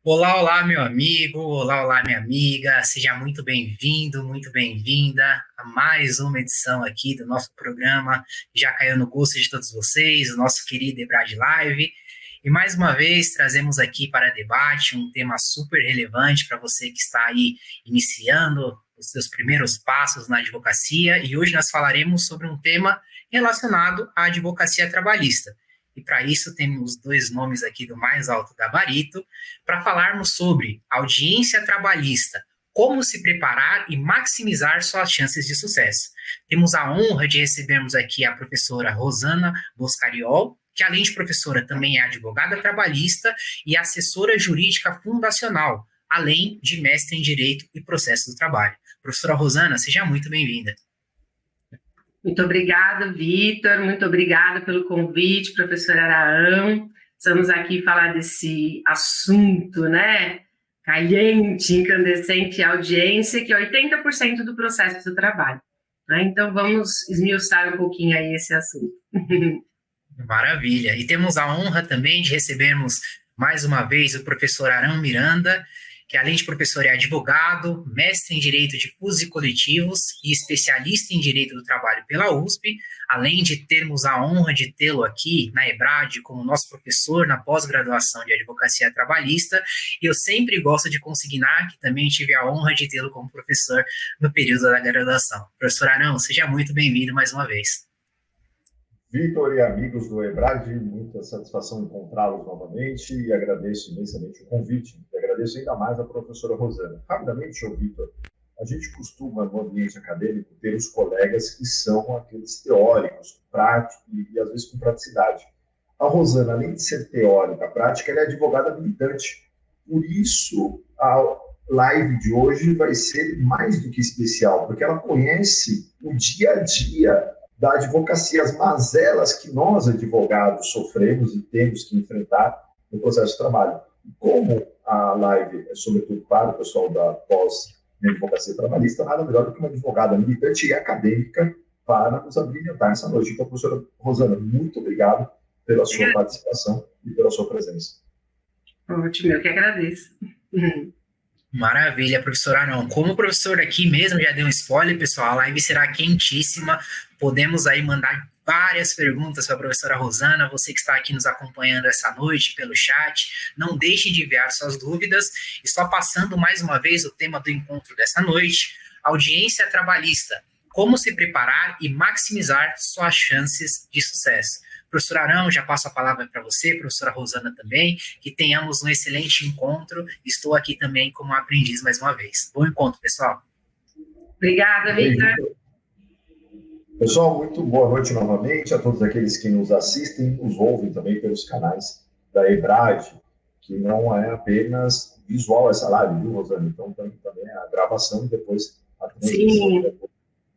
Olá, olá, meu amigo, olá, olá, minha amiga, seja muito bem-vindo, muito bem-vinda a mais uma edição aqui do nosso programa. Já caiu no gosto de todos vocês, o nosso querido Ebrad Live. E mais uma vez trazemos aqui para debate um tema super relevante para você que está aí iniciando os seus primeiros passos na advocacia. E hoje nós falaremos sobre um tema relacionado à advocacia trabalhista. E para isso temos dois nomes aqui do mais alto gabarito para falarmos sobre audiência trabalhista, como se preparar e maximizar suas chances de sucesso. Temos a honra de recebermos aqui a professora Rosana Boscariol, que além de professora também é advogada trabalhista e assessora jurídica fundacional, além de mestre em Direito e Processo do Trabalho. Professora Rosana, seja muito bem-vinda. Muito obrigada, Vitor. Muito obrigada pelo convite, professor Araão. Estamos aqui falar desse assunto, né? Caliente, incandescente audiência, que é 80% do processo do trabalho. Né? Então, vamos esmiuçar um pouquinho aí esse assunto. Maravilha. E temos a honra também de recebermos mais uma vez o professor Arão Miranda, que além de professor é advogado, mestre em Direito Difusos e Coletivos e especialista em Direito do Trabalho pela USP, além de termos a honra de tê-lo aqui na EBRAD como nosso professor na pós-graduação de Advocacia Trabalhista, e eu sempre gosto de consignar que também tive a honra de tê-lo como professor no período da graduação. Professor Arão, seja muito bem-vindo mais uma vez. Vitor e amigos do EBRAD, muita satisfação encontrá-los novamente e agradeço imensamente o convite. E agradeço ainda mais a professora Rosana. Rapidamente, Vitor, a gente costuma, no ambiente acadêmico, ter os colegas que são aqueles teóricos, práticos e às vezes com praticidade. A Rosana, além de ser teórica, prática, ela é advogada militante. Por isso, a live de hoje vai ser mais do que especial, porque ela conhece o dia a dia da advocacia, as mazelas que nós, advogados, sofremos e temos que enfrentar no processo de trabalho. E como a live é sobretudo para o pessoal da pós-advocacia trabalhista, nada melhor do que uma advogada militante e acadêmica para nos abrilhantar essa noite. Então, professora Rosana, muito obrigado pela sua participação e pela sua presença. Ótimo, eu que agradeço. Maravilha, professor Arão. Como o professor aqui mesmo já deu um spoiler, pessoal, a live será quentíssima. Podemos aí mandar várias perguntas para a professora Rosana, você que está aqui nos acompanhando essa noite pelo chat. Não deixe de enviar suas dúvidas. E só passando mais uma vez o tema do encontro dessa noite, audiência trabalhista. Como se preparar e maximizar suas chances de sucesso. Professor Arão, já passo a palavra para você, professora Rosana também, que tenhamos um excelente encontro. Estou aqui também como aprendiz mais uma vez. Bom encontro, pessoal. Obrigada, Vitor. Pessoal, muito boa noite novamente a todos aqueles que nos assistem e nos ouvem também pelos canais da EBRAD, que não é apenas visual essa live, viu, Rosana? Então, tem também a gravação e depois a transmissão.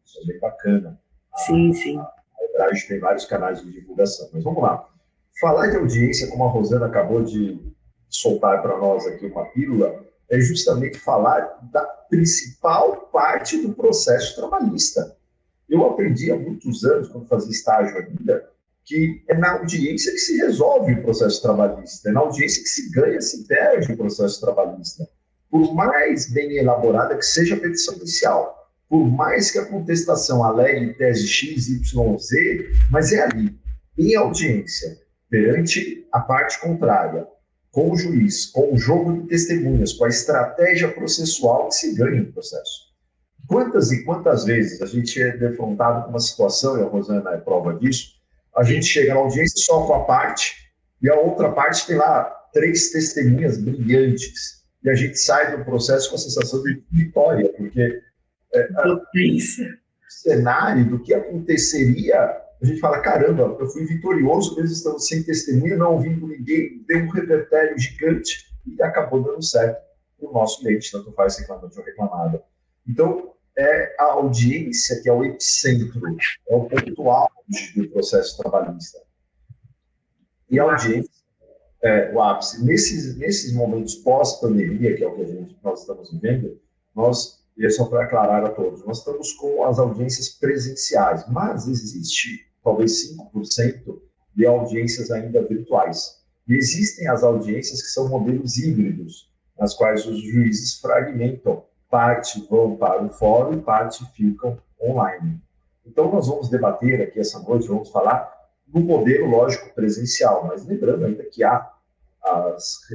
Isso é bem bacana. Sim. A gente tem vários canais de divulgação. Mas vamos lá. Falar de audiência, como a Rosana acabou de soltar para nós aqui uma pílula, é justamente falar da principal parte do processo trabalhista. Eu aprendi há muitos anos, quando fazia estágio ainda, que é na audiência que se resolve o processo trabalhista, é na audiência que se ganha, se perde o processo trabalhista. Por mais bem elaborada que seja a petição inicial, por mais que a contestação alegue tese X, Y, Z, mas é ali, em audiência, perante a parte contrária, com o juiz, com o jogo de testemunhas, com a estratégia processual que se ganha no processo. Quantas e quantas vezes a gente é defrontado com uma situação, e a Rosana é prova disso, a gente chega na audiência só com a parte, e a outra parte tem lá 3 testemunhas brilhantes, e a gente sai do processo com a sensação de vitória, porque o cenário do que aconteceria, a gente fala, caramba, eu fui vitorioso, mesmo estando sem testemunha, não ouvindo ninguém, deu um repertório gigante e acabou dando certo o nosso cliente, tanto faz reclamante ou reclamada. Então, é a audiência que é o epicentro, é o ponto auge do processo trabalhista. E a audiência é o ápice. Nesses momentos pós-pandemia, que é o que nós estamos vivendo, e é só para aclarar a todos, nós estamos com as audiências presenciais, mas existe talvez 5% de audiências ainda virtuais. E existem as audiências que são modelos híbridos, nas quais os juízes fragmentam. Parte vão para o fórum e parte ficam online. Então, nós vamos debater aqui essa noite, vamos falar no modelo, lógico, presencial, mas lembrando ainda que há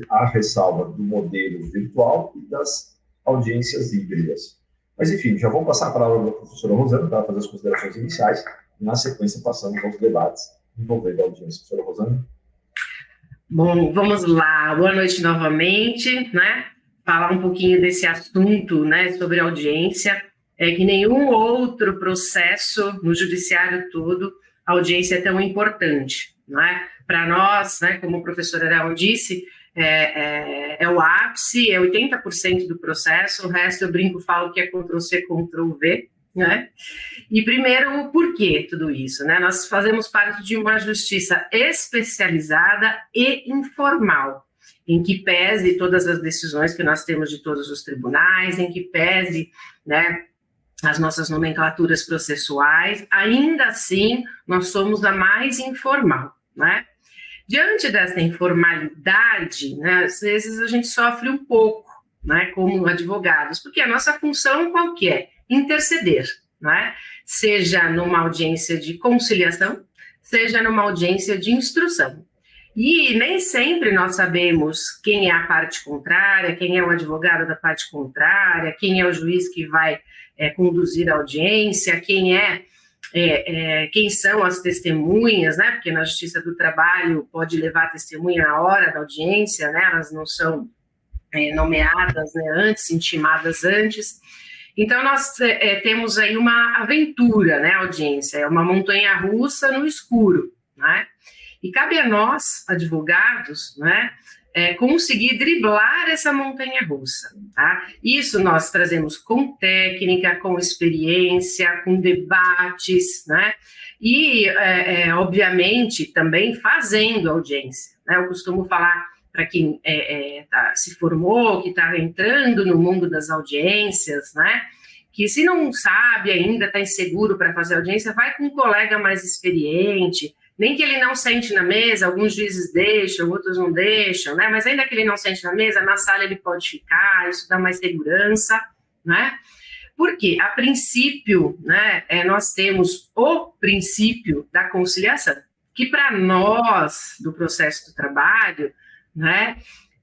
a ressalva do modelo virtual e das audiências híbridas. Mas, enfim, já vou passar a palavra para a professora Rosana para fazer as considerações iniciais e, na sequência, passamos aos debates envolvendo a audiência. Professora Rosana. Bom, vamos lá. Boa noite novamente, né? Falar um pouquinho desse assunto, né, sobre audiência. É que nenhum outro processo no judiciário todo, a audiência é tão importante, né? Para nós, né, como o professor Arão disse, é o ápice, é 80% do processo, o resto eu brinco, falo que é Ctrl+C, Ctrl+V, né? E primeiro, o porquê tudo isso, né? Nós fazemos parte de uma justiça especializada e informal, em que pese todas as decisões que nós temos de todos os tribunais, em que pese, né, as nossas nomenclaturas processuais, ainda assim, nós somos a mais informal, né? Diante dessa informalidade, né, às vezes a gente sofre um pouco, né, como advogados, porque a nossa função qual que é? Interceder, né? Seja numa audiência de conciliação, seja numa audiência de instrução. E nem sempre nós sabemos quem é a parte contrária, quem é o advogado da parte contrária, quem é o juiz que vai conduzir a audiência, quem são as testemunhas, né? Porque na Justiça do Trabalho pode levar testemunha na hora da audiência, né? Elas não são nomeadas, né, antes, intimadas antes. Então, nós temos aí uma aventura, né, audiência, é uma montanha-russa no escuro, né? E cabe a nós, advogados, né, conseguir driblar essa montanha-russa, tá? Isso nós trazemos com técnica, com experiência, com debates, né? E, obviamente, também fazendo audiência, né? Eu costumo falar para quem se formou, que está entrando no mundo das audiências, né? Que se não sabe ainda, está inseguro para fazer audiência, vai com um colega mais experiente, nem que ele não sente na mesa, alguns juízes deixam, outros não deixam, né? Mas ainda que ele não sente na mesa, na sala ele pode ficar, isso dá mais segurança, né? Porque, a princípio, né, nós temos o princípio da conciliação, que para nós, do processo do trabalho, né,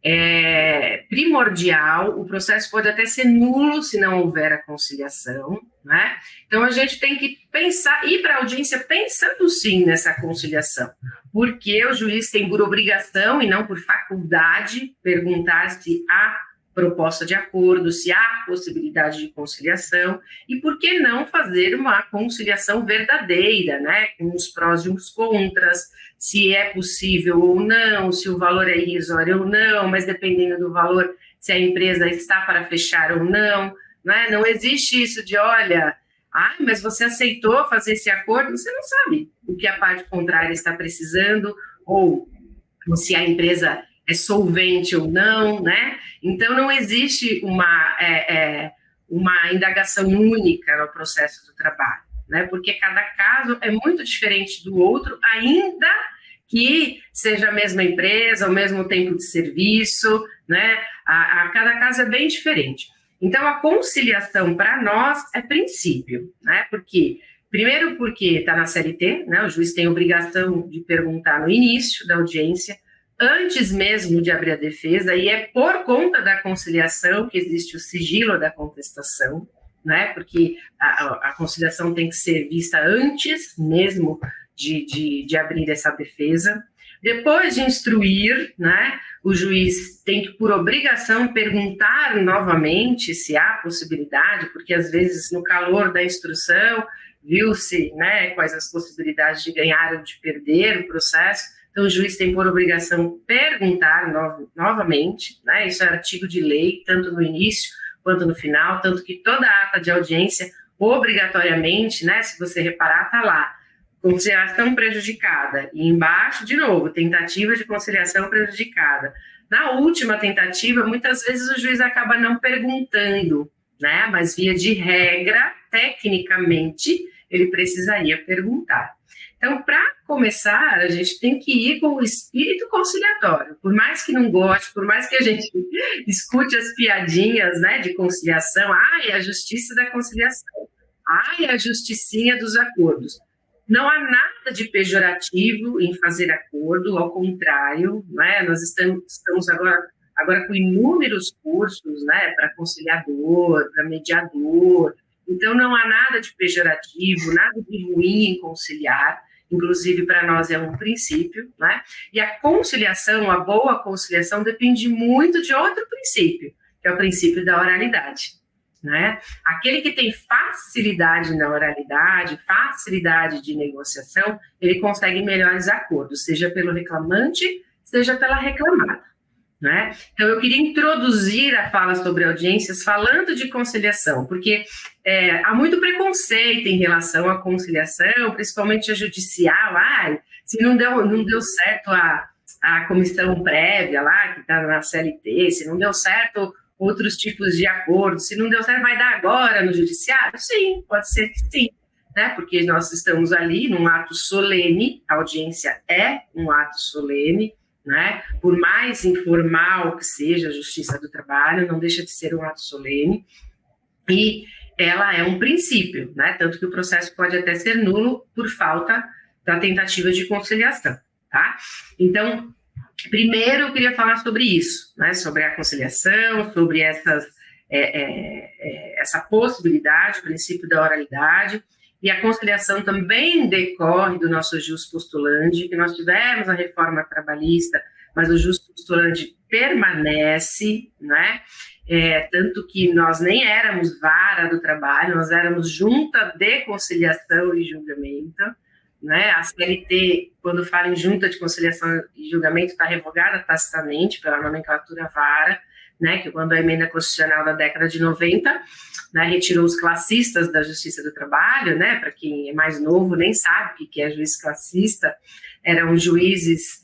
é primordial, o processo pode até ser nulo se não houver a conciliação, né? Então, a gente tem que pensar, ir para a audiência pensando sim nessa conciliação, porque o juiz tem por obrigação e não por faculdade perguntar se há proposta de acordo, se há possibilidade de conciliação, e por que não fazer uma conciliação verdadeira, né, com os prós e os contras, se é possível ou não, se o valor é irrisório ou não, mas dependendo do valor, se a empresa está para fechar ou não, né? Não existe isso de, olha, mas você aceitou fazer esse acordo, você não sabe o que a parte contrária está precisando, ou se a empresa é solvente ou não, né? Então, não existe uma indagação única no processo do trabalho, né? Porque cada caso é muito diferente do outro, ainda que seja a mesma empresa, o mesmo tempo de serviço, né? Cada caso é bem diferente. Então, a conciliação para nós é princípio, né? Primeiro porque está na CLT, né? O juiz tem obrigação de perguntar no início da audiência, antes mesmo de abrir a defesa, e é por conta da conciliação que existe o sigilo da contestação, né? Porque a conciliação tem que ser vista antes mesmo de abrir essa defesa. Depois de instruir, né, o juiz tem que, por obrigação, perguntar novamente se há possibilidade, porque às vezes no calor da instrução viu-se, né, quais as possibilidades de ganhar ou de perder o processo. Então, o juiz tem por obrigação perguntar novamente, né? Isso é artigo de lei, tanto no início quanto no final, tanto que toda ata de audiência, obrigatoriamente, né, se você reparar, está lá, conciliação prejudicada, e embaixo, de novo, tentativa de conciliação prejudicada. Na última tentativa, muitas vezes o juiz acaba não perguntando, né? Mas via de regra, tecnicamente, ele precisaria perguntar. Então, para começar, a gente tem que ir com o espírito conciliatório. Por mais que não goste, por mais que a gente escute as piadinhas, né, de conciliação, é a justiça da conciliação, é a justicinha dos acordos. Não há nada de pejorativo em fazer acordo, ao contrário, né, nós estamos agora com inúmeros cursos, né, para conciliador, para mediador. Então, não há nada de pejorativo, nada de ruim em conciliar, inclusive para nós é um princípio, né? E a conciliação, a boa conciliação, depende muito de outro princípio, que é o princípio da oralidade, né? Aquele que tem facilidade na oralidade, facilidade de negociação, ele consegue melhores acordos, seja pelo reclamante, seja pela reclamada. Né? Então, eu queria introduzir a fala sobre audiências falando de conciliação, porque há muito preconceito em relação à conciliação, principalmente a judicial. Se não deu certo a comissão prévia lá, que está na CLT, se não deu certo outros tipos de acordos, se não deu certo, vai dar agora no judiciário? Sim, pode ser que sim, né? Porque nós estamos ali num ato solene, a audiência é um ato solene, né? Por mais informal que seja a justiça do trabalho, não deixa de ser um ato solene, e ela é um princípio, né? Tanto que o processo pode até ser nulo por falta da tentativa de conciliação, tá? Então, primeiro eu queria falar sobre isso, né? Sobre a conciliação, sobre essa possibilidade, o princípio da oralidade. E a conciliação também decorre do nosso jus postulandi, que nós tivemos a reforma trabalhista, mas o jus postulandi permanece, né? Tanto que nós nem éramos vara do trabalho, nós éramos junta de conciliação e julgamento, né? A CLT, quando fala em junta de conciliação e julgamento, está revogada tacitamente pela nomenclatura vara, né, que quando a emenda constitucional da década de 90, né, retirou os classistas da Justiça do Trabalho, né, para quem é mais novo nem sabe o que é juiz classista, eram juízes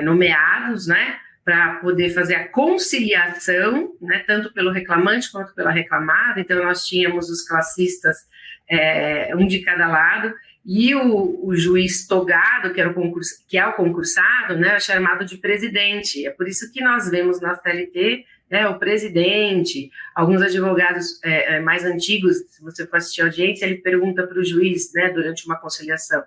nomeados, né, para poder fazer a conciliação, né, tanto pelo reclamante quanto pela reclamada. Então nós tínhamos os classistas, um de cada lado, e o juiz togado, que é o concursado, né, é chamado de presidente. É por isso que nós vemos na CLT, né, o presidente. Alguns advogados mais antigos, se você for assistir a audiência, ele pergunta para o juiz, né, durante uma conciliação,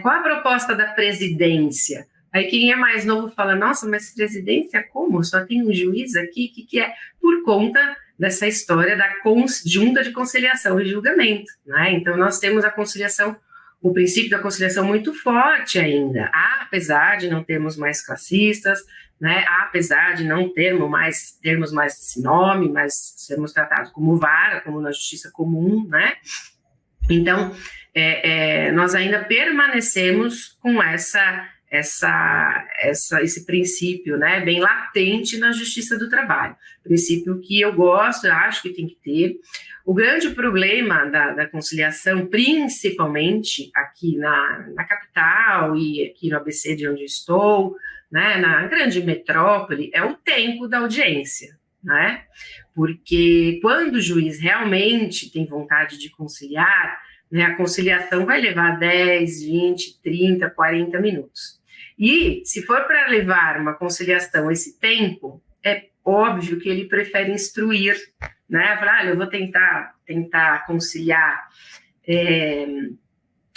qual a proposta da presidência? Aí quem é mais novo fala, nossa, mas presidência como? Só tem um juiz aqui? O que é? Por conta dessa história da junta de conciliação e julgamento, né? Então nós temos a conciliação, o princípio da conciliação muito forte ainda, apesar de não termos mais classistas, né? Apesar de não termos mais esse nome, mas sermos tratados como vara, como na justiça comum, né? Então, nós ainda permanecemos com esse princípio, né, bem latente na justiça do trabalho, princípio que eu gosto, eu acho que tem que ter. O grande problema da conciliação, principalmente aqui na capital e aqui no ABC de onde estou, né, na grande metrópole, é o tempo da audiência, né, porque quando o juiz realmente tem vontade de conciliar, né, a conciliação vai levar 10, 20, 30, 40 minutos. E, se for para levar uma conciliação esse tempo, é óbvio que ele prefere instruir, né? Falar, eu vou tentar conciliar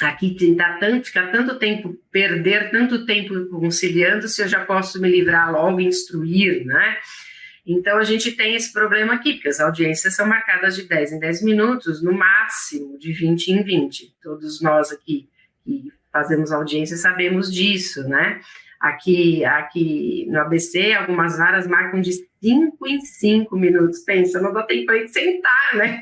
aqui, ficar tanto tempo, perder tanto tempo conciliando, se eu já posso me livrar logo e instruir, né? Então, a gente tem esse problema aqui, porque as audiências são marcadas de 10 em 10 minutos, no máximo de 20 em 20. Todos nós aqui que fazemos audiência sabemos disso, né? Aqui no ABC, algumas varas marcam de 5 em 5 minutos. Pensa, não dá tempo aí de sentar, né?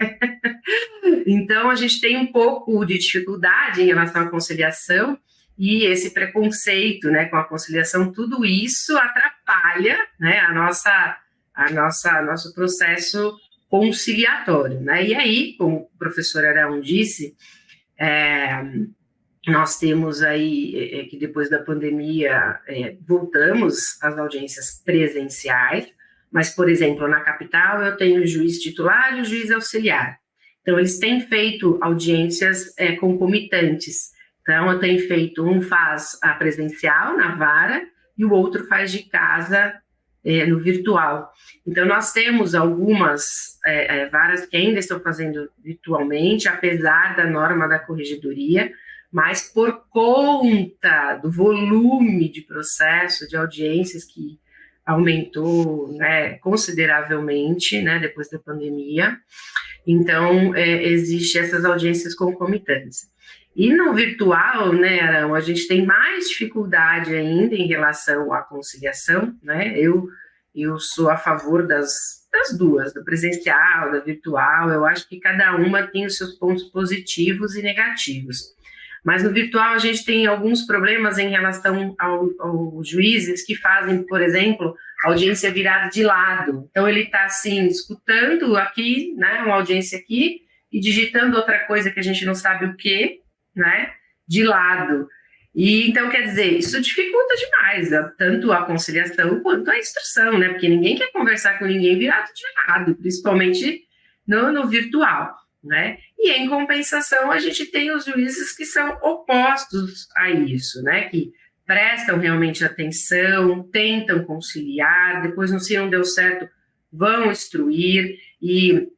Então, a gente tem um pouco de dificuldade em relação à conciliação, e esse preconceito, né, com a conciliação, tudo isso atrapalha, né, nosso processo conciliatório, né? E aí, como o professor Arão disse, nós temos aí que depois da pandemia voltamos às audiências presenciais, mas, por exemplo, na capital eu tenho o juiz titular e o juiz auxiliar. Então, eles têm feito audiências concomitantes. Então, eu tenho feito, um faz a presencial, na vara, e o outro faz de casa, no virtual. Então, nós temos algumas varas que ainda estão fazendo virtualmente, apesar da norma da corregedoria, mas por conta do volume de processo, de audiências que aumentou, né, consideravelmente, né, depois da pandemia, então, existe essas audiências concomitantes. E no virtual, né, Arão, a gente tem mais dificuldade ainda em relação à conciliação, né? Eu sou a favor das duas, do presencial, da virtual. Eu acho que cada uma tem os seus pontos positivos e negativos. Mas no virtual a gente tem alguns problemas em relação aos juízes que fazem, por exemplo, audiência virada de lado. Então ele está assim, escutando aqui, né, uma audiência aqui, e digitando outra coisa que a gente não sabe o que, né, de lado. E então, quer dizer, isso dificulta demais, tanto a conciliação quanto a instrução, né, porque ninguém quer conversar com ninguém virado de lado, principalmente no virtual, né. E em compensação, a gente tem os juízes que são opostos a isso, né, que prestam realmente atenção, tentam conciliar, depois, se não deu certo, vão instruir e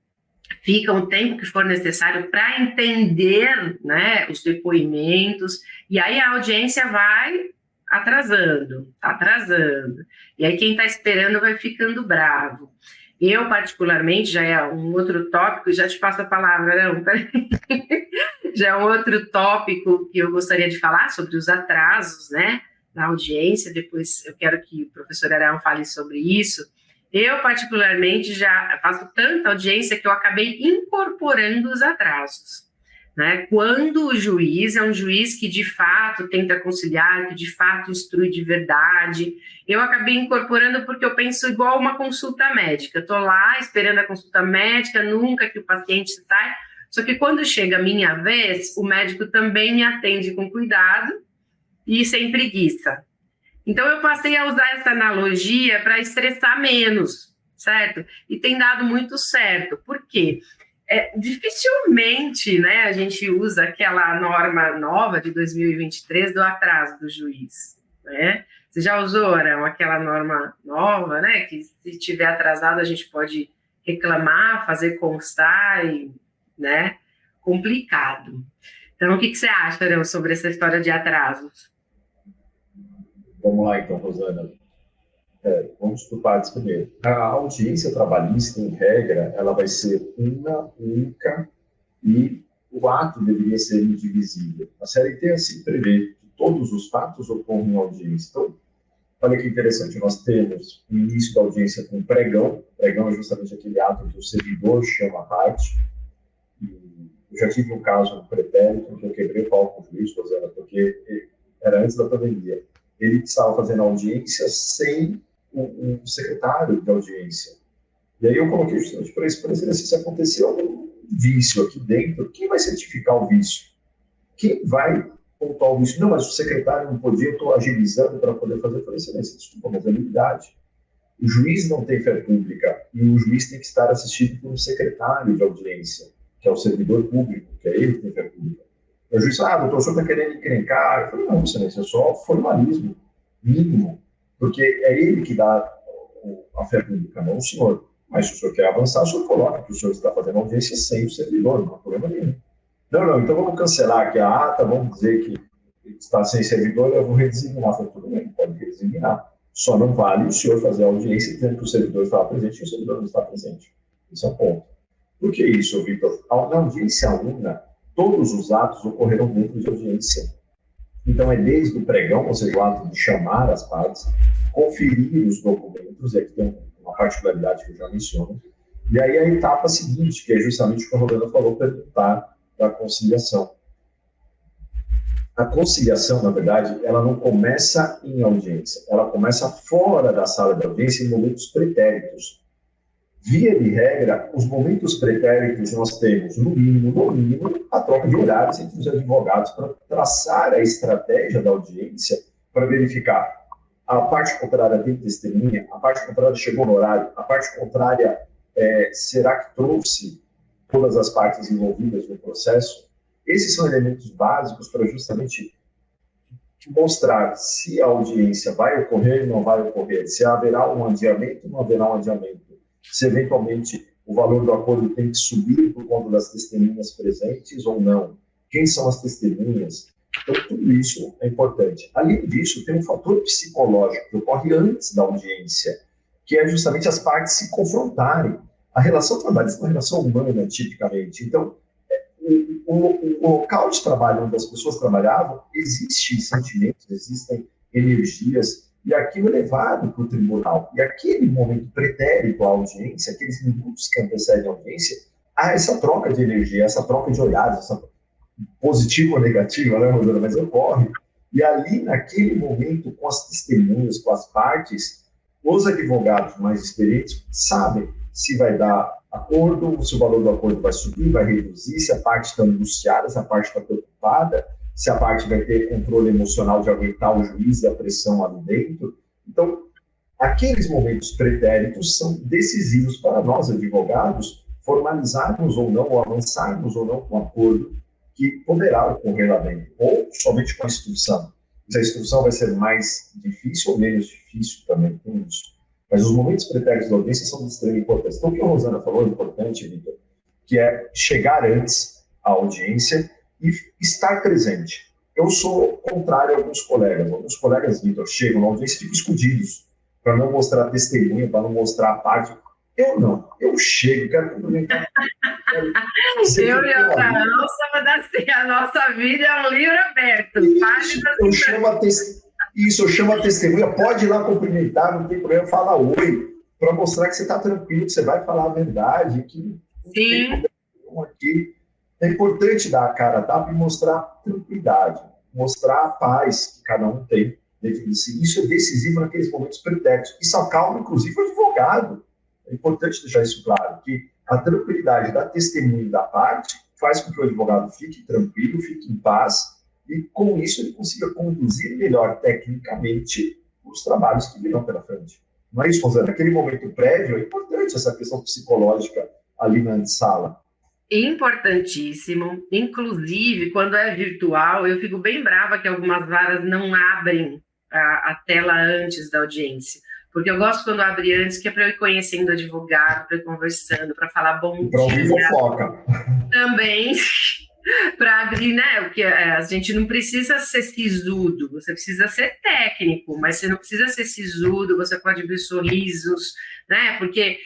ficam o tempo que for necessário para entender, né, os depoimentos, e aí a audiência vai atrasando, e aí quem está esperando vai ficando bravo. Eu, particularmente, já é um outro tópico, já te passo a palavra, não, já é um outro tópico que eu gostaria de falar sobre os atrasos, né, na audiência. Depois eu quero que o professor Arão fale sobre isso. Eu, particularmente, já faço tanta audiência que eu acabei incorporando os atrasos, né? Quando o juiz é um juiz que, de fato, tenta conciliar, que, de fato, instrui de verdade, eu acabei incorporando porque eu penso igual uma consulta médica. Estou lá esperando a consulta médica, nunca que o paciente sai, só que quando chega a minha vez, o médico também me atende com cuidado e sem preguiça. Então, eu passei a usar essa analogia para estressar menos, certo? E tem dado muito certo. Por quê? Dificilmente, né, a gente usa aquela norma nova de 2023 do atraso do juiz, né? Você já usou, Arão, aquela norma nova, né? Que se tiver atrasado a gente pode reclamar, fazer constar, né? Complicado. Então, o que você acha, Arão, sobre essa história de atrasos? Vamos lá, então, Rosana. Vamos por partes primeiro. A audiência trabalhista, em regra, ela vai ser uma, única, e o ato deveria ser indivisível. A CLT assim prevê que todos os fatos ocorrem em audiência. Então, olha que interessante, nós temos o início da audiência com pregão. Pregão é justamente aquele ato que o servidor chama a parte. Eu já tive um caso no pretérito que eu quebrei o pau com o juiz, Rosana, porque era antes da pandemia. Ele estava fazendo audiência sem um secretário de audiência. E aí eu coloquei justamente para isso, se aconteceu algum vício aqui dentro, quem vai certificar o vício? Quem vai pontuar o vício? Não, mas o secretário não podia, eu estou agilizando para poder fazer. Eu falei, excelência, desculpa, mas é habilidade. O juiz não tem fé pública e o juiz tem que estar assistido por um secretário de audiência, que é o servidor público, que é ele que tem fé pública. O juiz fala, doutor, o senhor está querendo encrencar? Eu falei, não, excelência, é só formalismo mínimo, porque é ele que dá a fé pública, não o senhor. Mas se o senhor quer avançar, o senhor coloca que o senhor está fazendo audiência sem o servidor, não há problema nenhum. Não, então vamos cancelar aqui a ata, vamos dizer que está sem servidor, eu vou redesignar. Falei, tudo bem, pode redesignar. Só não vale o senhor fazer a audiência tendo que o servidor estar presente e o servidor não está presente. Esse é o ponto. Por que isso, Vitor? Na audiência una, todos os atos ocorreram dentro de audiência. Então, é desde o pregão, ou seja, o ato de chamar as partes, conferir os documentos, e aqui tem uma particularidade que eu já menciono, e aí a etapa seguinte, que é justamente o que a Rodana falou, perguntar da conciliação. A conciliação, na verdade, ela não começa em audiência, ela começa fora da sala de audiência em momentos pretéritos. Via de regra, os momentos pretéritos nós temos, no mínimo, a troca de olhares entre os advogados para traçar a estratégia da audiência, para verificar a parte contrária tem testemunha, a parte contrária chegou no horário, a parte contrária será que trouxe todas as partes envolvidas no processo. Esses são elementos básicos para justamente mostrar se a audiência vai ocorrer ou não vai ocorrer, se haverá um adiamento ou não haverá um adiamento, se eventualmente o valor do acordo tem que subir por conta das testemunhas presentes ou não, quem são as testemunhas. Então, tudo isso é importante. Além disso, tem um fator psicológico que ocorre antes da audiência, que é justamente as partes se confrontarem. A relação trabalhista é uma relação humana, tipicamente. Então, o local de trabalho onde as pessoas trabalhavam, existem sentimentos, existem energias, e aquilo é levado para o tribunal. E aquele momento pretérito à audiência, aqueles minutos que antecedem a audiência, há essa troca de energia, essa troca de olhares, essa positiva ou negativa, né, Rosana? Mas ocorre. E ali, naquele momento, com as testemunhas, com as partes, os advogados mais experientes sabem se vai dar acordo, se o valor do acordo vai subir, vai reduzir, se a parte está angustiada, se a parte está preocupada, se a parte vai ter controle emocional de aguentar o juiz e a pressão ali dentro. Então, aqueles momentos pretéritos são decisivos para nós, advogados, formalizarmos ou não, ou avançarmos ou não com o acordo que poderá ocorrer lá dentro, ou somente com a instrução. Se a instrução vai ser mais difícil ou menos difícil também com isso. Mas os momentos pretéritos da audiência são de extrema importância. Então, o que a Rosana falou é importante, Vitor, que é chegar antes à audiência e estar presente. Eu sou contrário a alguns colegas. Alguns colegas, Vitor, chegam na audiência e ficam escondidos, para não mostrar testemunha, para não mostrar a parte. Eu não. Eu chego, quero cumprimentar. Eu e a Abraão somos assim, a nossa vida é um livro aberto. Eu chamo a testemunha, pode ir lá cumprimentar, não tem problema, fala oi, para mostrar que você está tranquilo, que você vai falar a verdade, que não tem problema aqui. É importante dar a cara a tapa e mostrar tranquilidade, mostrar a paz que cada um tem dentro de si. Isso é decisivo naqueles momentos pretéritos. Isso acalma, inclusive, o advogado. É importante deixar isso claro, que a tranquilidade da testemunha e da parte faz com que o advogado fique tranquilo, fique em paz, e com isso ele consiga conduzir melhor tecnicamente os trabalhos que virão pela frente. Não é isso, Rosana? Aquele momento prévio é importante, essa questão psicológica ali na antessala. Importantíssimo. Inclusive, quando é virtual, eu fico bem brava que algumas varas não abrem a tela antes da audiência. Porque eu gosto quando abre antes, que é para eu ir conhecendo o advogado, para ir conversando, para falar bom dia. Para ouvir fofoca. Também, para abrir, né? Porque a gente não precisa ser sisudo, você precisa ser técnico, mas você não precisa ser sisudo, você pode abrir sorrisos, né? Porque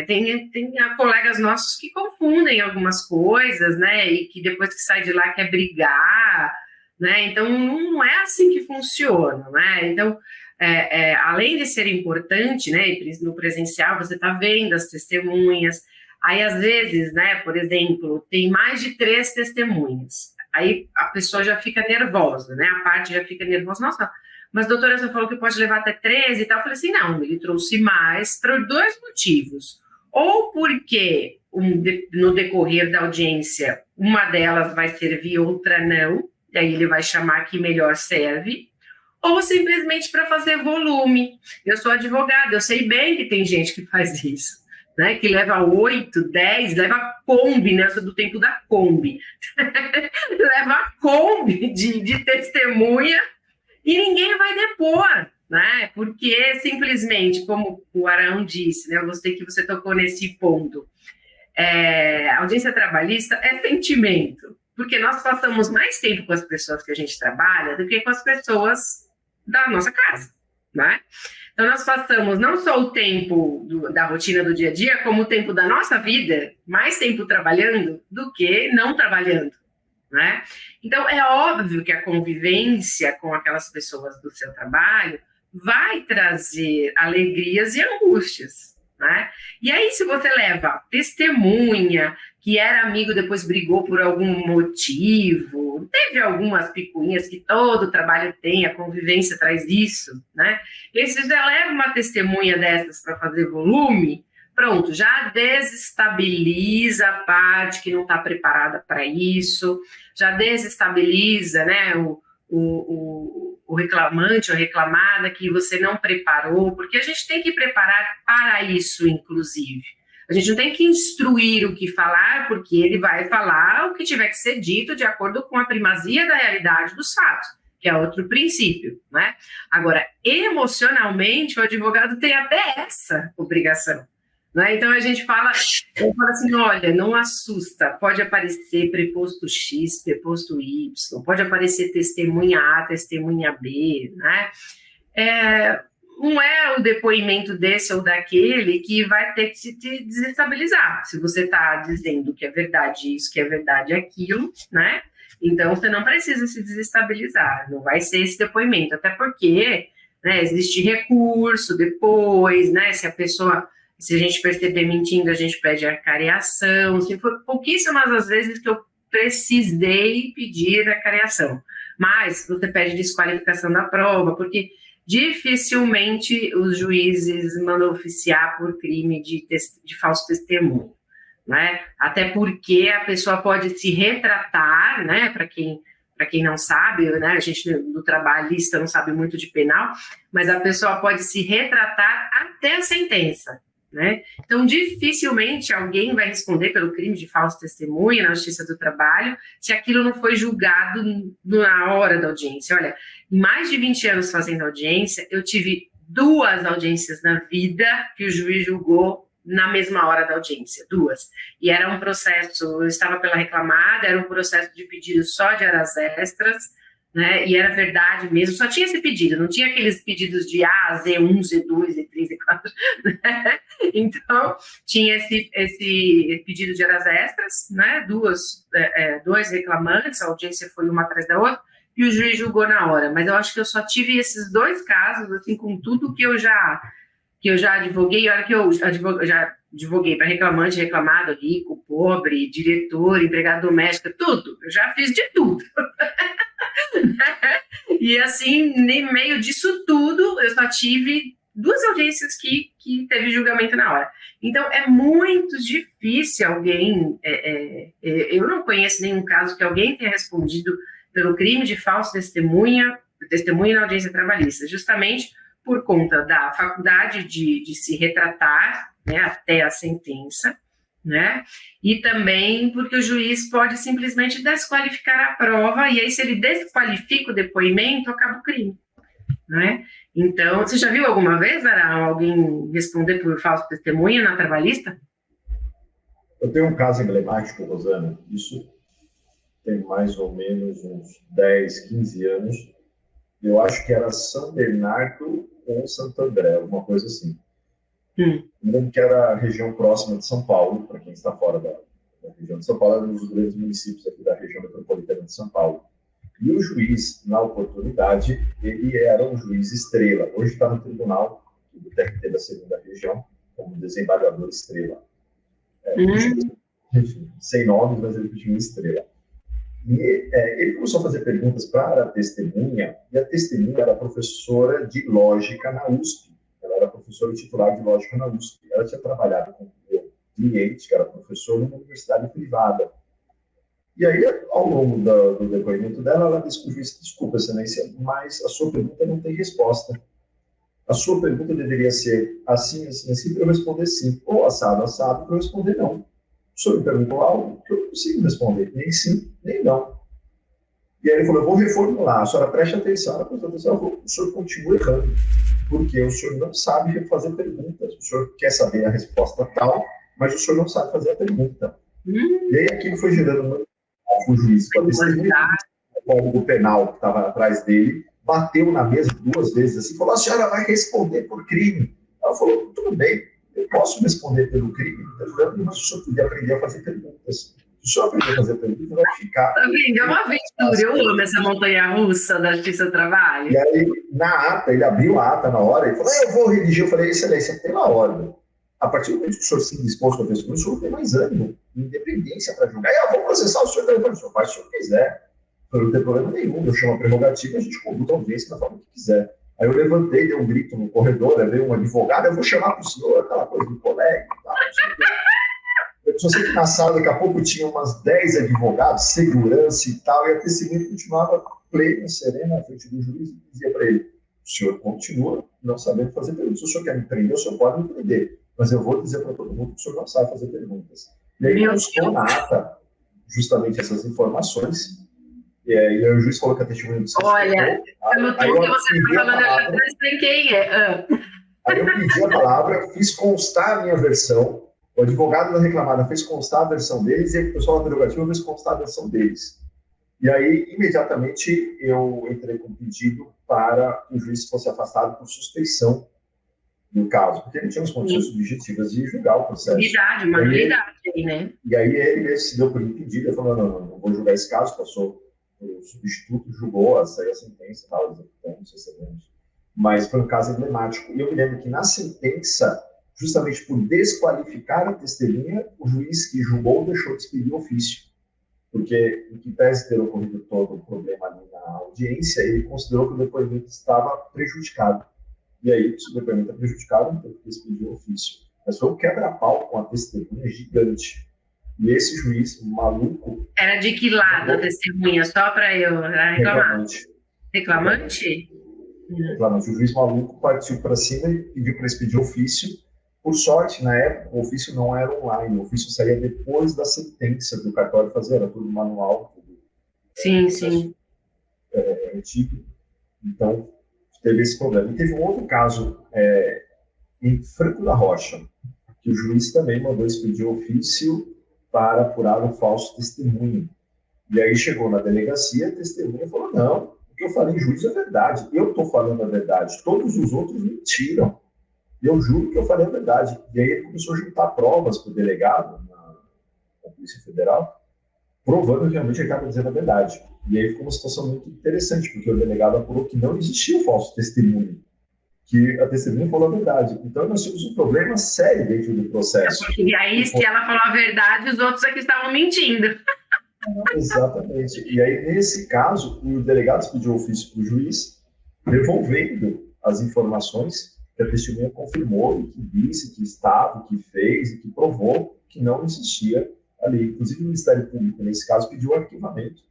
tem colegas nossos que confundem algumas coisas, né? E que depois que sai de lá quer brigar, né? Então, não é assim que funciona, né? Então, além de ser importante, né, no presencial, você está vendo as testemunhas, aí às vezes, né, por exemplo, tem mais de 3 testemunhas, aí a pessoa já fica nervosa, né, a parte já fica nervosa, nossa, mas a doutora você falou que pode levar até 13 e tal, eu falei assim, não, ele trouxe mais por 2 motivos, ou porque no decorrer da audiência, uma delas vai servir, outra não, e aí ele vai chamar que melhor serve, ou simplesmente para fazer volume. Eu sou advogada, eu sei bem que tem gente que faz isso, né? Que leva 8, 10, leva Kombi, né? Eu sou do tempo da Kombi. Leva Kombi de testemunha e ninguém vai depor, né? Porque simplesmente, como o Arão disse, né? Eu gostei que você tocou nesse ponto. A audiência trabalhista é sentimento, porque nós passamos mais tempo com as pessoas que a gente trabalha do que com as pessoas da nossa casa, né? Então, nós passamos não só o tempo da rotina do dia a dia, como o tempo da nossa vida, mais tempo trabalhando do que não trabalhando, né? Então, é óbvio que a convivência com aquelas pessoas do seu trabalho vai trazer alegrias e angústias, né? E aí, se você leva testemunha, que era amigo, depois brigou por algum motivo, teve algumas picuinhas que todo trabalho tem, a convivência traz isso, né? E você já leva uma testemunha dessas para fazer volume, pronto, já desestabiliza a parte que não está preparada para isso, já desestabiliza, né, o reclamante ou reclamada que você não preparou, porque a gente tem que preparar para isso, inclusive. A A gente não tem que instruir o que falar, porque ele vai falar o que tiver que ser dito de acordo com a primazia da realidade dos fatos, que é outro princípio, né? Agora, emocionalmente, o advogado tem até essa obrigação, né? Então, a gente fala assim, olha, não assusta, pode aparecer preposto X, preposto Y, pode aparecer testemunha A, testemunha B, né? Não é o depoimento desse ou daquele que vai ter que te desestabilizar. Se você está dizendo que é verdade isso, que é verdade aquilo, né? Então, você não precisa se desestabilizar, não vai ser esse depoimento, até porque, né, existe recurso depois, né? Se a gente perceber mentindo, a gente pede a careação. Assim, foi pouquíssimas as vezes que eu precisei pedir a careação, mas você pede desqualificação da prova, porque dificilmente os juízes mandam oficiar por crime de falso testemunho, né? Até porque a pessoa pode se retratar, né? Para quem não sabe, né? A gente do trabalhista não sabe muito de penal, mas a pessoa pode se retratar até a sentença, né? Então, dificilmente alguém vai responder pelo crime de falso testemunho na Justiça do Trabalho se aquilo não foi julgado na hora da audiência. Olha, em mais de 20 anos fazendo audiência, eu tive 2 audiências na vida que o juiz julgou na mesma hora da audiência, 2. E era um processo, eu estava pela reclamada, era um processo de pedido só de horas extras, né? E era verdade mesmo, só tinha esse pedido, não tinha aqueles pedidos de A, Z1, Z2, Z3, Z4, né? Então, tinha esse pedido de horas extras, né? 2 reclamantes, a audiência foi uma atrás da outra, e o juiz julgou na hora. Mas eu acho que eu só tive esses 2 casos, assim, com tudo que eu já advoguei, a hora que eu já advoguei para reclamante, reclamado, rico, pobre, diretor, empregado doméstico, tudo, eu já fiz de tudo. E assim, no meio disso tudo, eu só tive 2 audiências que teve julgamento na hora. Então, é muito difícil alguém... eu não conheço nenhum caso que alguém tenha respondido pelo crime de falso testemunha na audiência trabalhista, justamente por conta da faculdade de se retratar, né, até a sentença, né? E também porque o juiz pode simplesmente desqualificar a prova, e aí se ele desqualifica o depoimento, acaba o crime, né? Então, você já viu alguma vez, Ara, alguém responder por falso testemunha na trabalhista? Eu tenho um caso emblemático, Rosana, isso tem mais ou menos uns 10, 15 anos, eu acho que era São Bernardo ou Santo André, alguma coisa assim. Eu lembro que era a região próxima de São Paulo, para quem está fora da região de São Paulo, era um dos grandes municípios aqui da região metropolitana de São Paulo. E o juiz, na oportunidade, ele era um juiz estrela. Hoje está no tribunal do TRT da segunda região, como desembargador estrela. Enfim, sem nomes, mas ele tinha uma estrela. E ele começou a fazer perguntas para a testemunha, e a testemunha era professora de lógica na USP. Ela era professora titular de lógica na USP. Ela tinha trabalhado com o meu cliente, que era professor, numa universidade privada. E aí, ao longo do depoimento dela, ela disse para o juiz: desculpa, excelência, mas a sua pergunta não tem resposta. A sua pergunta deveria ser assim, assim, assim, para eu responder sim. Ou assado, assado, para eu responder não. O senhor me perguntou algo que eu não consigo responder, nem sim, nem não. E aí ele falou: eu vou reformular, a senhora preste atenção. Ela prestou atenção, o senhor continua errando, porque o senhor não sabe fazer perguntas. O senhor quer saber a resposta tal, mas o senhor não sabe fazer a pergunta. E aí aquilo foi gerando o juiz, com a testemunha, o código penal que estava atrás dele, bateu na mesa 2 vezes assim, falou: a senhora vai responder por crime. Ela falou: tudo bem, eu posso responder pelo crime, mas o senhor podia aprender a fazer perguntas. Se o senhor aprender a fazer perguntas, vai ficar... Tá vendo? É uma aventura, eu amo essa montanha-russa da Justiça do Trabalho. E aí, na ata, ele abriu a ata na hora e falou: eu vou redigir. Eu falei: excelência, pela ordem. A partir do momento que o senhor se indispôs com a testemunha, o senhor tem mais ânimo, independência para julgar. Eu vou processar o senhor, o senhor faz o que o senhor quiser. Eu não tem problema nenhum, eu chamo a prerrogativa e a gente conduta a audiência da forma que quiser. Aí eu levantei, dei um grito no corredor, aí veio um advogado: eu vou chamar para o senhor, aquela coisa do colega e tal. Eu só sei que na sala, daqui a pouco, tinha umas 10 advogados, segurança e tal, e a testemunha continuava plena, serena, na frente do juiz, e dizia para ele: o senhor continua não sabendo fazer perguntas. Se o senhor quer me prender, o senhor pode me prender. mas eu vou dizer para todo mundo que o senhor não sabe fazer perguntas. E aí constou na ata justamente essas informações, e aí o juiz coloca a testemunha do Olha, pelo tom que você está falando, eu já sei quem é. Aí eu pedi a palavra, fiz constar a minha versão, o advogado da reclamada fez constar a versão deles, e o pessoal da interrogativa fez constar a versão deles. E aí, imediatamente, eu entrei com um pedido para que o juiz fosse afastado por suspeição do caso, porque ele tinha as condições subjetivas de julgar o processo. Uma nulidade aí, né? E aí ele mesmo se deu por impedido, ele falou, não vou julgar esse caso, passou o substituto, julgou, saiu a sentença, tal, executamos, recebemos. Mas foi um caso emblemático. E eu me lembro que na sentença, justamente por desqualificar a testemunha, o juiz que julgou deixou de expedir o ofício. Porque, em que pese ter ocorrido todo o problema ali na audiência, ele considerou que o depoimento estava prejudicado. E aí, se o depoimento é prejudicado, não teve que expedir o ofício. Mas foi um quebra-pau com a testemunha gigante. E esse juiz maluco... Era de que lado a testemunha? Só para eu reclamar. Reclamante? Reclamante. O juiz maluco partiu para cima e pediu para expedir ofício. Por sorte, na época, o ofício não era online. O ofício saía depois da sentença que o cartório fazia. Era tudo manual. Tudo, sim. Antigo. Então, teve esse problema. E teve um outro caso em Franco da Rocha, que o juiz também mandou expedir ofício para apurar um falso testemunho. E aí chegou na delegacia, a testemunha falou, não, o que eu falei em juízo é verdade. Eu estou falando a verdade. Todos os outros mentiram. E eu juro que eu falei a verdade. E aí ele começou a juntar provas para o delegado, na Polícia Federal, provando que realmente ele estava dizendo a verdade. E aí ficou uma situação muito interessante, porque o delegado apurou que não existia o falso testemunho, que a testemunha falou a verdade. Então nós tínhamos um problema sério dentro do processo. E aí, se ela falou a verdade, os outros aqui estavam mentindo. Exatamente. E aí, nesse caso, o delegado pediu ofício para o juiz, devolvendo as informações que a testemunha confirmou, e que disse, que estava, que fez, e que provou que não existia ali. Inclusive, o Ministério Público, nesse caso, pediu arquivamento.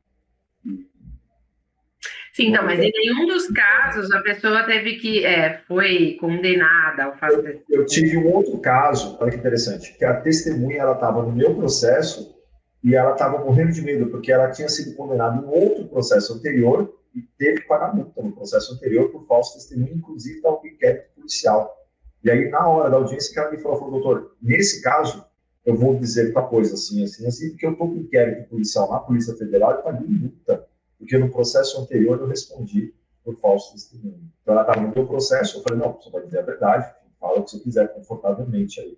Sim, então, mas em nenhum dos casos a pessoa teve que, foi condenada ao fazer... Eu tive um outro caso, olha que interessante, que a testemunha, ela estava no meu processo e ela estava morrendo de medo, porque ela tinha sido condenada em outro processo anterior e teve que pagar multa no processo anterior por falso testemunho, inclusive estava com inquérito policial. E aí, na hora da audiência, que ela me falou, doutor, nesse caso, eu vou dizer para coisa assim, porque eu estou com inquérito policial na Polícia Federal e paguei multa, porque no processo anterior eu respondi por falso testemunho. Então ela estava no meu processo, eu falei, não, você vai dizer a verdade, fala o que você quiser confortavelmente aí,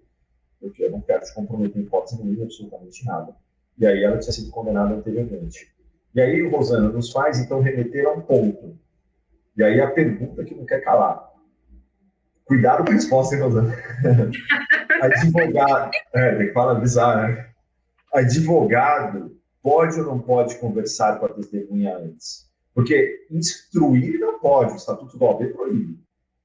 porque eu não quero te comprometer em hipótese nenhuma, absolutamente nada. E aí ela tinha sido condenada anteriormente. E aí, Rosana, nos faz, então, remeter a um ponto. E aí a pergunta que não quer calar. Cuidado com a resposta, hein, Rosana? Advogado... tem que falar, avisar, né? Advogado pode ou não pode conversar com a testemunha antes? Porque instruir não pode, o Estatuto da OAB proíbe.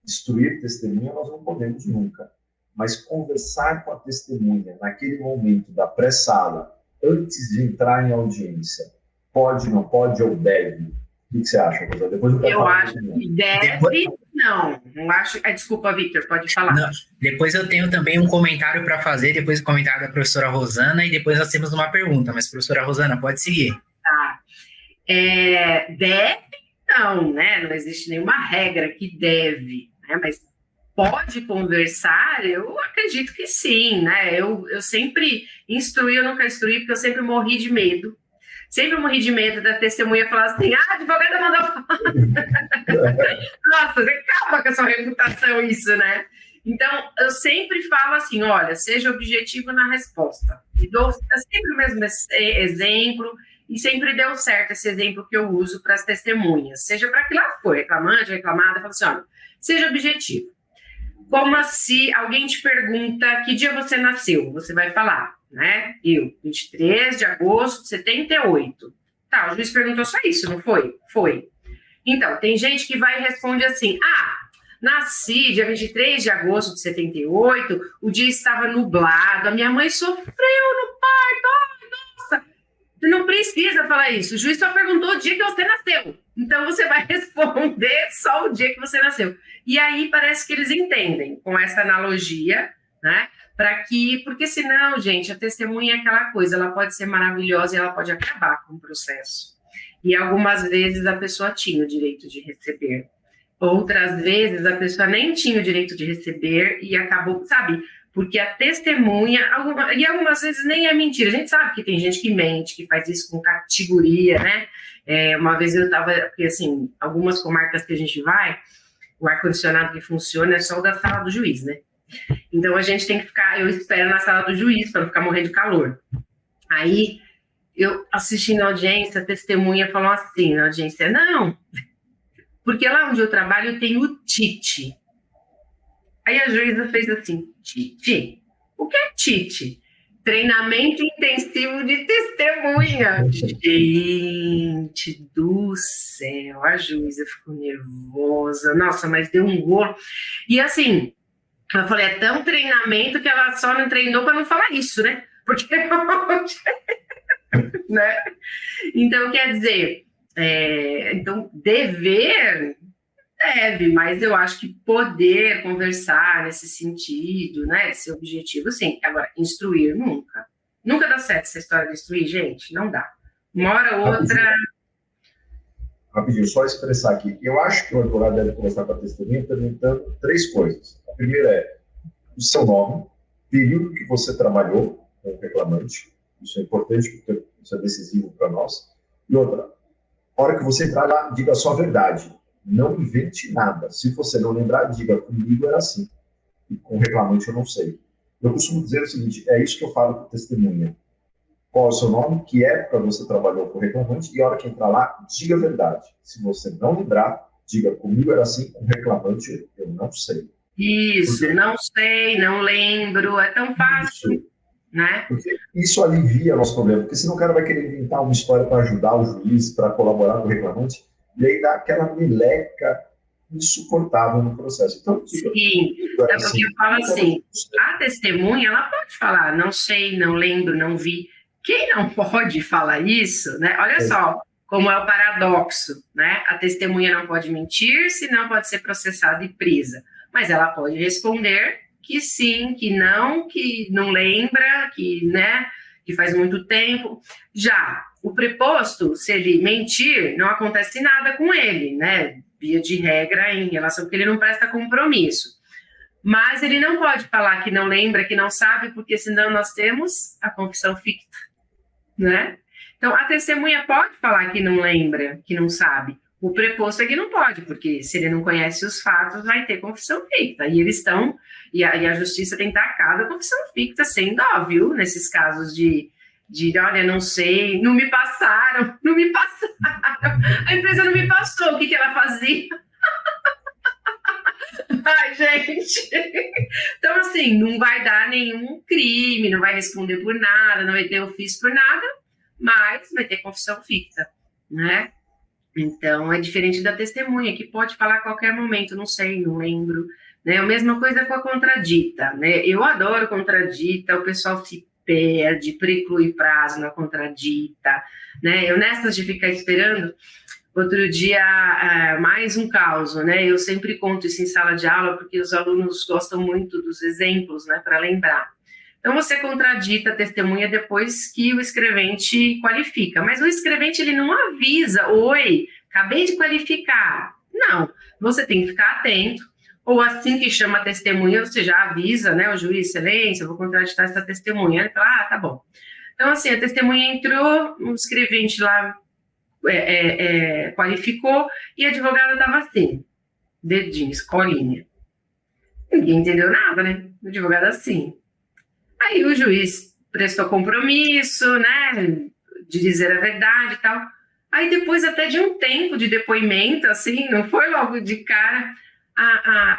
Instruir testemunha nós não podemos nunca. Mas conversar com a testemunha naquele momento da pré-sala, antes de entrar em audiência, pode, não pode ou deve? O que você acha, Rosa? Depois eu acho que deve, não acho... Desculpa, Victor, pode falar. Não, depois eu tenho também um comentário para fazer, depois do comentário da professora Rosana, e depois nós temos uma pergunta, mas professora Rosana, pode seguir. Tá. Deve, não, né? Não existe nenhuma regra que deve, né? Mas pode conversar? Eu acredito que sim, né? Eu sempre instruí, eu nunca instruí, porque eu sempre morri de medo. Sempre morri de medo da testemunha falar assim, a advogada mandou falar. Nossa, você acaba com a sua reputação isso, né? Então, eu sempre falo assim, olha, seja objetivo na resposta. E dou sempre o mesmo exemplo, e sempre deu certo esse exemplo que eu uso para as testemunhas. Seja para que lá for, reclamante, reclamada, falo assim, olha, seja objetivo. Como se alguém te pergunta que dia você nasceu, você vai falar, né? Eu, 23 de agosto de 78. Tá, o juiz perguntou só isso, não foi? Foi. Então, tem gente que vai e responde assim, nasci dia 23 de agosto de 78, o dia estava nublado, a minha mãe sofreu no parto, nossa! Não precisa falar isso, o juiz só perguntou o dia que você nasceu. Então, você vai responder só o dia que você nasceu. E aí, parece que eles entendem, com essa analogia, né? Porque senão, gente, a testemunha é aquela coisa, ela pode ser maravilhosa e ela pode acabar com o processo. E algumas vezes a pessoa tinha o direito de receber. Outras vezes a pessoa nem tinha o direito de receber e acabou, sabe? Porque a testemunha, e algumas vezes nem é mentira. A gente sabe que tem gente que mente, que faz isso com categoria, né? Uma vez eu estava, porque assim, algumas comarcas que a gente vai, o ar-condicionado que funciona é só o da sala do juiz, né? Então a gente tem que ficar, eu espero na sala do juiz para não ficar morrendo de calor. Aí, eu assistindo a audiência, a testemunha falou assim na audiência, não, porque lá onde eu trabalho tem o TIT. Aí a juíza fez assim, TIT? O que é TIT? Treinamento intensivo de testemunha. Gente do céu, a juíza ficou nervosa, nossa, mas deu um rolo. E assim, eu falei, é tão treinamento que ela só não treinou para não falar isso, né? Porque, né? Então, quer dizer, então, dever deve, mas eu acho que poder conversar nesse sentido, né? Esse objetivo, sim. Agora, instruir, nunca. Nunca dá certo essa história de instruir, gente, não dá. Uma hora ou outra... Rapidinho, só expressar aqui. Eu acho que o advogado deve começar com a testemunha perguntando 3 coisas. A primeira é o seu nome, período que você trabalhou com o reclamante. Isso é importante, porque isso é decisivo para nós. E outra, a hora que você entrar lá, diga a sua verdade. Não invente nada. Se você não lembrar, diga, comigo era assim. E com o reclamante eu não sei. Eu costumo dizer o seguinte, é isso que eu falo com testemunha. Qual é o seu nome, que época você trabalhou com o reclamante, e a hora que entrar lá, diga a verdade. Se você não lembrar, diga, comigo era assim, com o reclamante eu não sei. Isso, porque... não sei, não lembro, é tão fácil, isso, né? Porque isso alivia o nosso problema, porque senão o cara vai querer inventar uma história para ajudar o juiz, para colaborar com o reclamante, e aí dá aquela meleca insuportável no processo. Então, diga, sim, é porque eu falo assim, a testemunha, ela pode falar, não sei, não lembro, não vi. Quem não pode falar isso, né? Olha só como é o paradoxo, né? A testemunha não pode mentir, senão pode ser processada e presa. Mas ela pode responder que sim, que não lembra, que, né, que faz muito tempo. Já o preposto, se ele mentir, não acontece nada com ele, né? Via de regra, em relação porque ele não presta compromisso. Mas ele não pode falar que não lembra, que não sabe, porque senão nós temos a confissão ficta, né? Então, a testemunha pode falar que não lembra, que não sabe. O preposto é que não pode, porque se ele não conhece os fatos, vai ter confissão ficta. E eles estão, e a justiça tem tacado a confissão ficta sem dó, viu? Nesses casos de olha, não sei, não me passaram. A empresa não me passou, o que ela fazia? Ai, gente. Então, assim, não vai dar nenhum crime, não vai responder por nada, não vai ter ofício por nada, mas vai ter confissão ficta, né? Então, é diferente da testemunha, que pode falar a qualquer momento, não sei, não lembro, né? A mesma coisa com a contradita, né? Eu adoro contradita, o pessoal se perde, preclui prazo na contradita, né? Eu nessas de ficar esperando, outro dia, mais um caos, né? Eu sempre conto isso em sala de aula, porque os alunos gostam muito dos exemplos, né? Para lembrar. Então, você contradita a testemunha depois que o escrevente qualifica. Mas o escrevente, ele não avisa, oi, acabei de qualificar. Não, você tem que ficar atento. Ou assim que chama a testemunha, você já avisa, né? O juiz, excelência, eu vou contraditar essa testemunha. Ele fala, tá bom. Então, assim, a testemunha entrou, o escrevente lá qualificou, e a advogada estava assim, dedinho, escolinha. Ninguém entendeu nada, né? O advogado assim. Aí o juiz prestou compromisso, né, de dizer a verdade e tal. Aí depois até de um tempo de depoimento, assim, não foi logo de cara,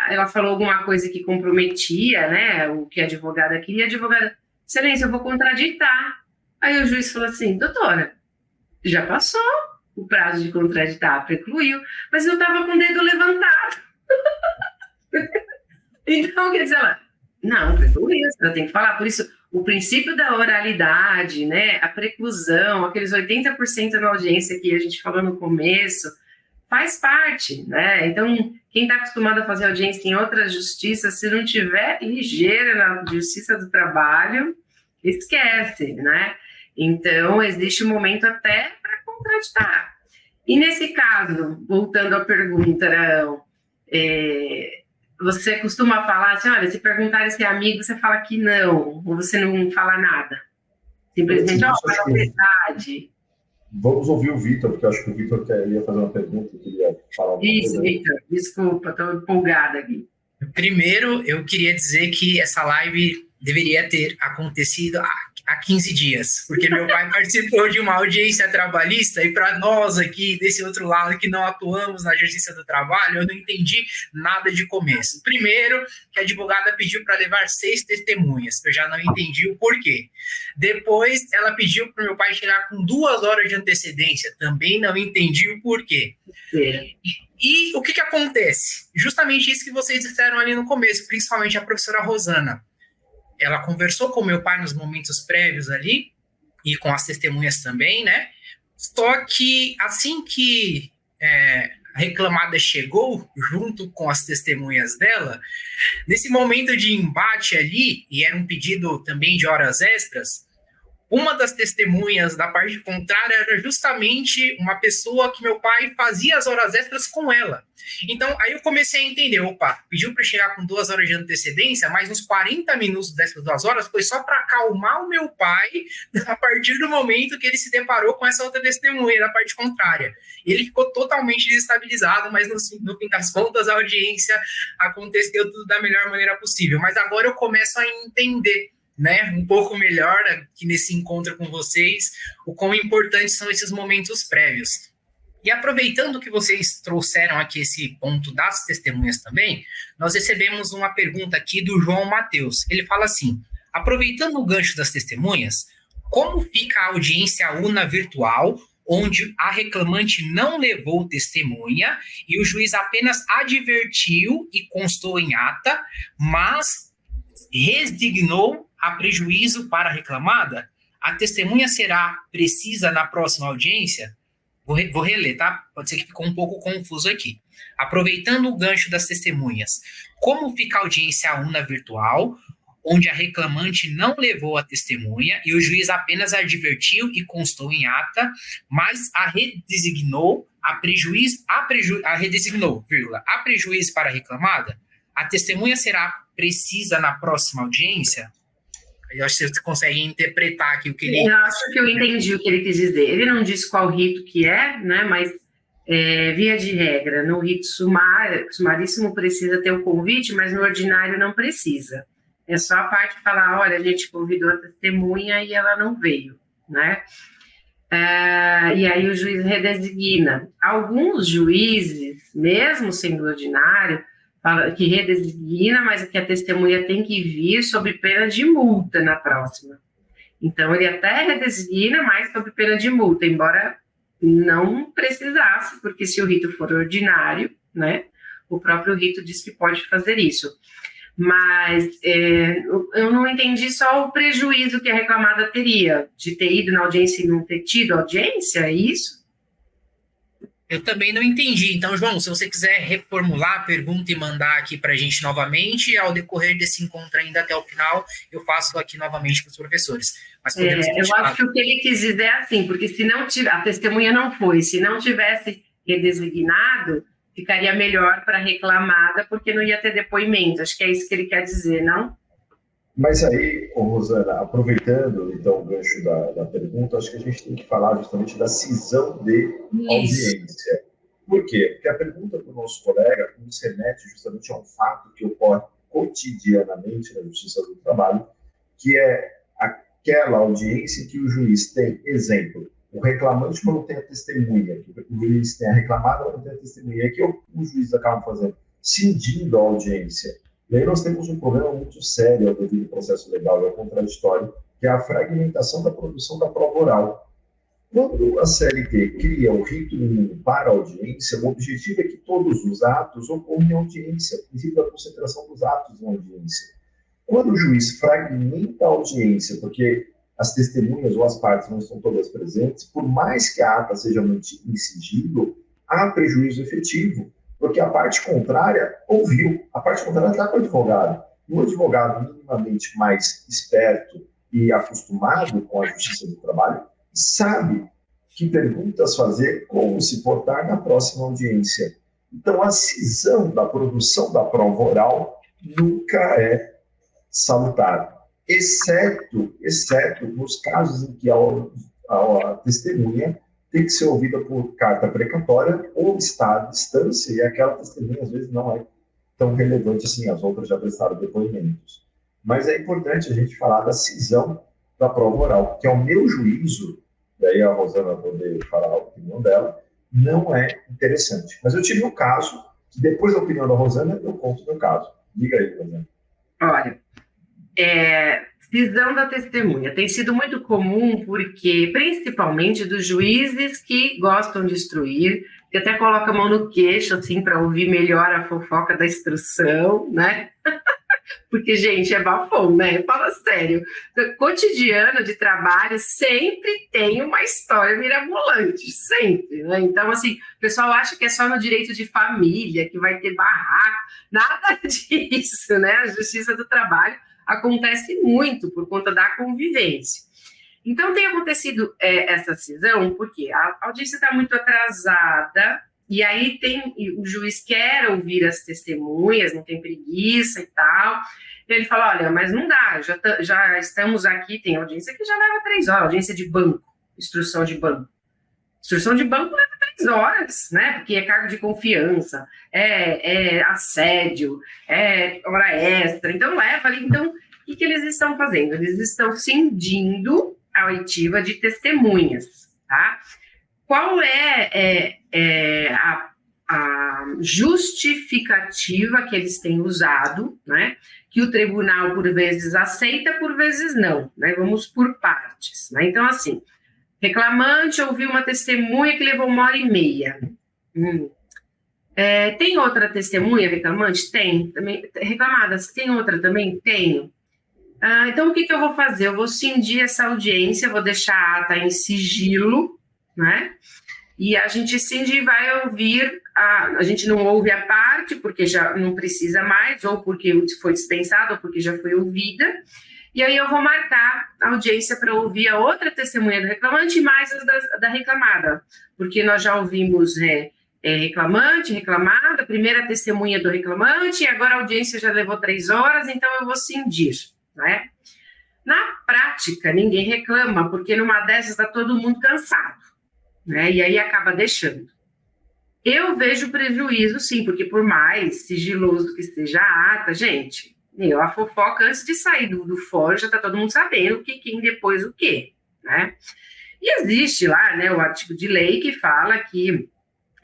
ela falou alguma coisa que comprometia, né, o que a advogada queria. A advogada, excelência, eu vou contraditar. Aí o juiz falou assim, doutora, já passou o prazo de contraditar, precluiu, mas eu estava com o dedo levantado. Então, quer dizer, ela, não, precluiu, você tem que falar. Por isso, o princípio da oralidade, né, a preclusão, aqueles 80% na audiência que a gente falou no começo, faz parte, né? Então, quem está acostumado a fazer audiência em outras justiças, se não tiver ligeira na Justiça do Trabalho, esquece, né? Então, existe um momento até para contraditar. E nesse caso, voltando à pergunta, Arão, você costuma falar assim, olha, se perguntarem se é amigo, você fala que não, ou você não fala nada? Simplesmente, fala a verdade. Vamos ouvir o Vitor, porque eu acho que o Vitor ia fazer uma pergunta, queria falar alguma coisa. Isso, Vitor, desculpa, estou empolgada aqui. Primeiro, eu queria dizer que essa live deveria ter acontecido há 15 dias, porque meu pai participou de uma audiência trabalhista e para nós aqui, desse outro lado, que não atuamos na Justiça do Trabalho, eu não entendi nada de começo. Primeiro, que a advogada pediu para levar 6 testemunhas, eu já não entendi o porquê. Depois, ela pediu para o meu pai chegar com 2 horas de antecedência, também não entendi o porquê. E o que acontece? Justamente isso que vocês disseram ali no começo, principalmente a professora Rosana. Ela conversou com meu pai nos momentos prévios ali, e com as testemunhas também, né? Só que assim que a reclamada chegou, junto com as testemunhas dela, nesse momento de embate ali, e era um pedido também de horas extras, uma das testemunhas da parte contrária era justamente uma pessoa que meu pai fazia as horas extras com ela. Então, aí eu comecei a entender, pediu para chegar com 2 horas de antecedência, mas uns 40 minutos dessas 2 horas foi só para acalmar o meu pai a partir do momento que ele se deparou com essa outra testemunha da parte contrária. Ele ficou totalmente desestabilizado, mas no fim das contas a audiência aconteceu tudo da melhor maneira possível. Mas agora eu começo a entender, né, um pouco melhor aqui nesse encontro com vocês, o quão importantes são esses momentos prévios. E aproveitando que vocês trouxeram aqui esse ponto das testemunhas também, nós recebemos uma pergunta aqui do João Matheus. Ele fala assim, aproveitando o gancho das testemunhas, como fica a audiência UNA virtual, onde a reclamante não levou testemunha e o juiz apenas advertiu e constou em ata, mas resignou a prejuízo para a reclamada? A testemunha será precisa na próxima audiência? Vou reler, tá? Pode ser que ficou um pouco confuso aqui. Aproveitando o gancho das testemunhas, como fica a audiência UNA virtual, onde a reclamante não levou a testemunha e o juiz apenas advertiu e constou em ata, mas a redesignou a prejuízo para a reclamada? A testemunha será precisa na próxima audiência? Eu acho que você consegue interpretar aqui o que ele... Eu acho que eu entendi o que ele quis dizer. Ele não disse qual rito que é, né, mas via de regra, no rito sumaríssimo precisa ter o convite, mas no ordinário não precisa. É só a parte de falar, olha, a gente convidou a testemunha e ela não veio, né? E aí o juiz redesigna. Alguns juízes, mesmo sendo ordinário, fala que redesigna, mas que a testemunha tem que vir sob pena de multa na próxima. Então, ele até redesigna, mas sob pena de multa, embora não precisasse, porque se o rito for ordinário, né, o próprio rito diz que pode fazer isso. Mas eu não entendi só o prejuízo que a reclamada teria, de ter ido na audiência e não ter tido audiência, é isso? Eu também não entendi. Então, João, se você quiser reformular a pergunta e mandar aqui para a gente novamente, ao decorrer desse encontro ainda até o final, eu faço aqui novamente para os professores. Mas podemos eu acho que o que ele quis dizer é assim, porque se não a testemunha não foi, se não tivesse redesignado, ficaria melhor para a reclamada, porque não ia ter depoimento. Acho que é isso que ele quer dizer, não? Mas aí, Rosana, aproveitando então o gancho da pergunta, acho que a gente tem que falar justamente da cisão de audiência. Por quê? Porque a pergunta do nosso colega nos remete justamente a um fato que ocorre cotidianamente na Justiça do Trabalho, que é aquela audiência que o juiz tem, exemplo, o reclamante não tem a testemunha, que o juiz tem a reclamada, não tem a testemunha, é que o juiz acaba fazendo, cindindo a audiência. E aí nós temos um problema muito sério ao devido processo legal e ao contraditório, que é a fragmentação da produção da prova oral. Quando a CLT cria o rito mínimo para a audiência, o objetivo é que todos os atos ocorram em audiência, o princípio da concentração dos atos em audiência. Quando o juiz fragmenta a audiência, porque as testemunhas ou as partes não estão todas presentes, por mais que a ata seja mantida em sigilo, há prejuízo efetivo, porque a parte contrária ouviu, a parte contrária está com o advogado. E o advogado minimamente mais esperto e acostumado com a justiça do trabalho sabe que perguntas fazer, como se portar na próxima audiência. Então, a cisão da produção da prova oral nunca é salutar, exceto nos casos em que a testemunha tem que ser ouvida por carta precatória ou está à distância, e aquela testemunha, às vezes, não é tão relevante assim, as outras já prestaram depoimentos. Mas é importante a gente falar da cisão da prova oral, que, ao meu juízo, daí a Rosana poder falar a opinião dela, não é interessante. Mas eu tive um caso, que depois da opinião da Rosana, eu conto o meu caso. Diga aí, Rosana. Olha, cisão da testemunha tem sido muito comum, porque, principalmente dos juízes que gostam de instruir, que até coloca a mão no queixo, assim, para ouvir melhor a fofoca da instrução, né? Porque, gente, é bafão, né? Fala sério. O cotidiano de trabalho sempre tem uma história mirabolante, sempre, né? Então, assim, o pessoal acha que é só no direito de família, que vai ter barraco, nada disso, né? A justiça do trabalho acontece muito por conta da convivência. Então, tem acontecido essa cisão, porque a audiência está muito atrasada, e aí o juiz quer ouvir as testemunhas, não tem preguiça e tal, e ele fala, olha, mas não dá, já estamos aqui, tem audiência que já leva 3 horas, audiência de banco, instrução de banco. Instrução de banco leva 3 horas, né, porque é cargo de confiança, é assédio, é hora extra, então leva ali. Então, o que eles estão fazendo? Eles estão cindindo a oitiva de testemunhas, tá? Qual é a justificativa que eles têm usado, né? Que o tribunal, por vezes, aceita, por vezes não, né? Vamos por partes, né? Então, assim, reclamante ouviu uma testemunha que levou 1h30. Tem outra testemunha reclamante? Tem. Também, reclamadas, tem outra também? Tenho. Então, o que eu vou fazer? Eu vou cindir essa audiência, vou deixar a ata em sigilo, né? E a gente cinge e vai ouvir, a gente não ouve a parte, porque já não precisa mais, ou porque foi dispensado, ou porque já foi ouvida, e aí eu vou marcar a audiência para ouvir a outra testemunha do reclamante e mais as da reclamada, porque nós já ouvimos reclamante, reclamada, primeira testemunha do reclamante, e agora a audiência já levou 3 horas, então eu vou cindir, né? Na prática, ninguém reclama, porque numa dessas está todo mundo cansado, né? E aí acaba deixando. Eu vejo prejuízo, sim, porque por mais sigiloso que seja a ata, gente, a fofoca antes de sair do fórum já está todo mundo sabendo quem depois o quê, né? E existe lá, né, o artigo de lei que fala que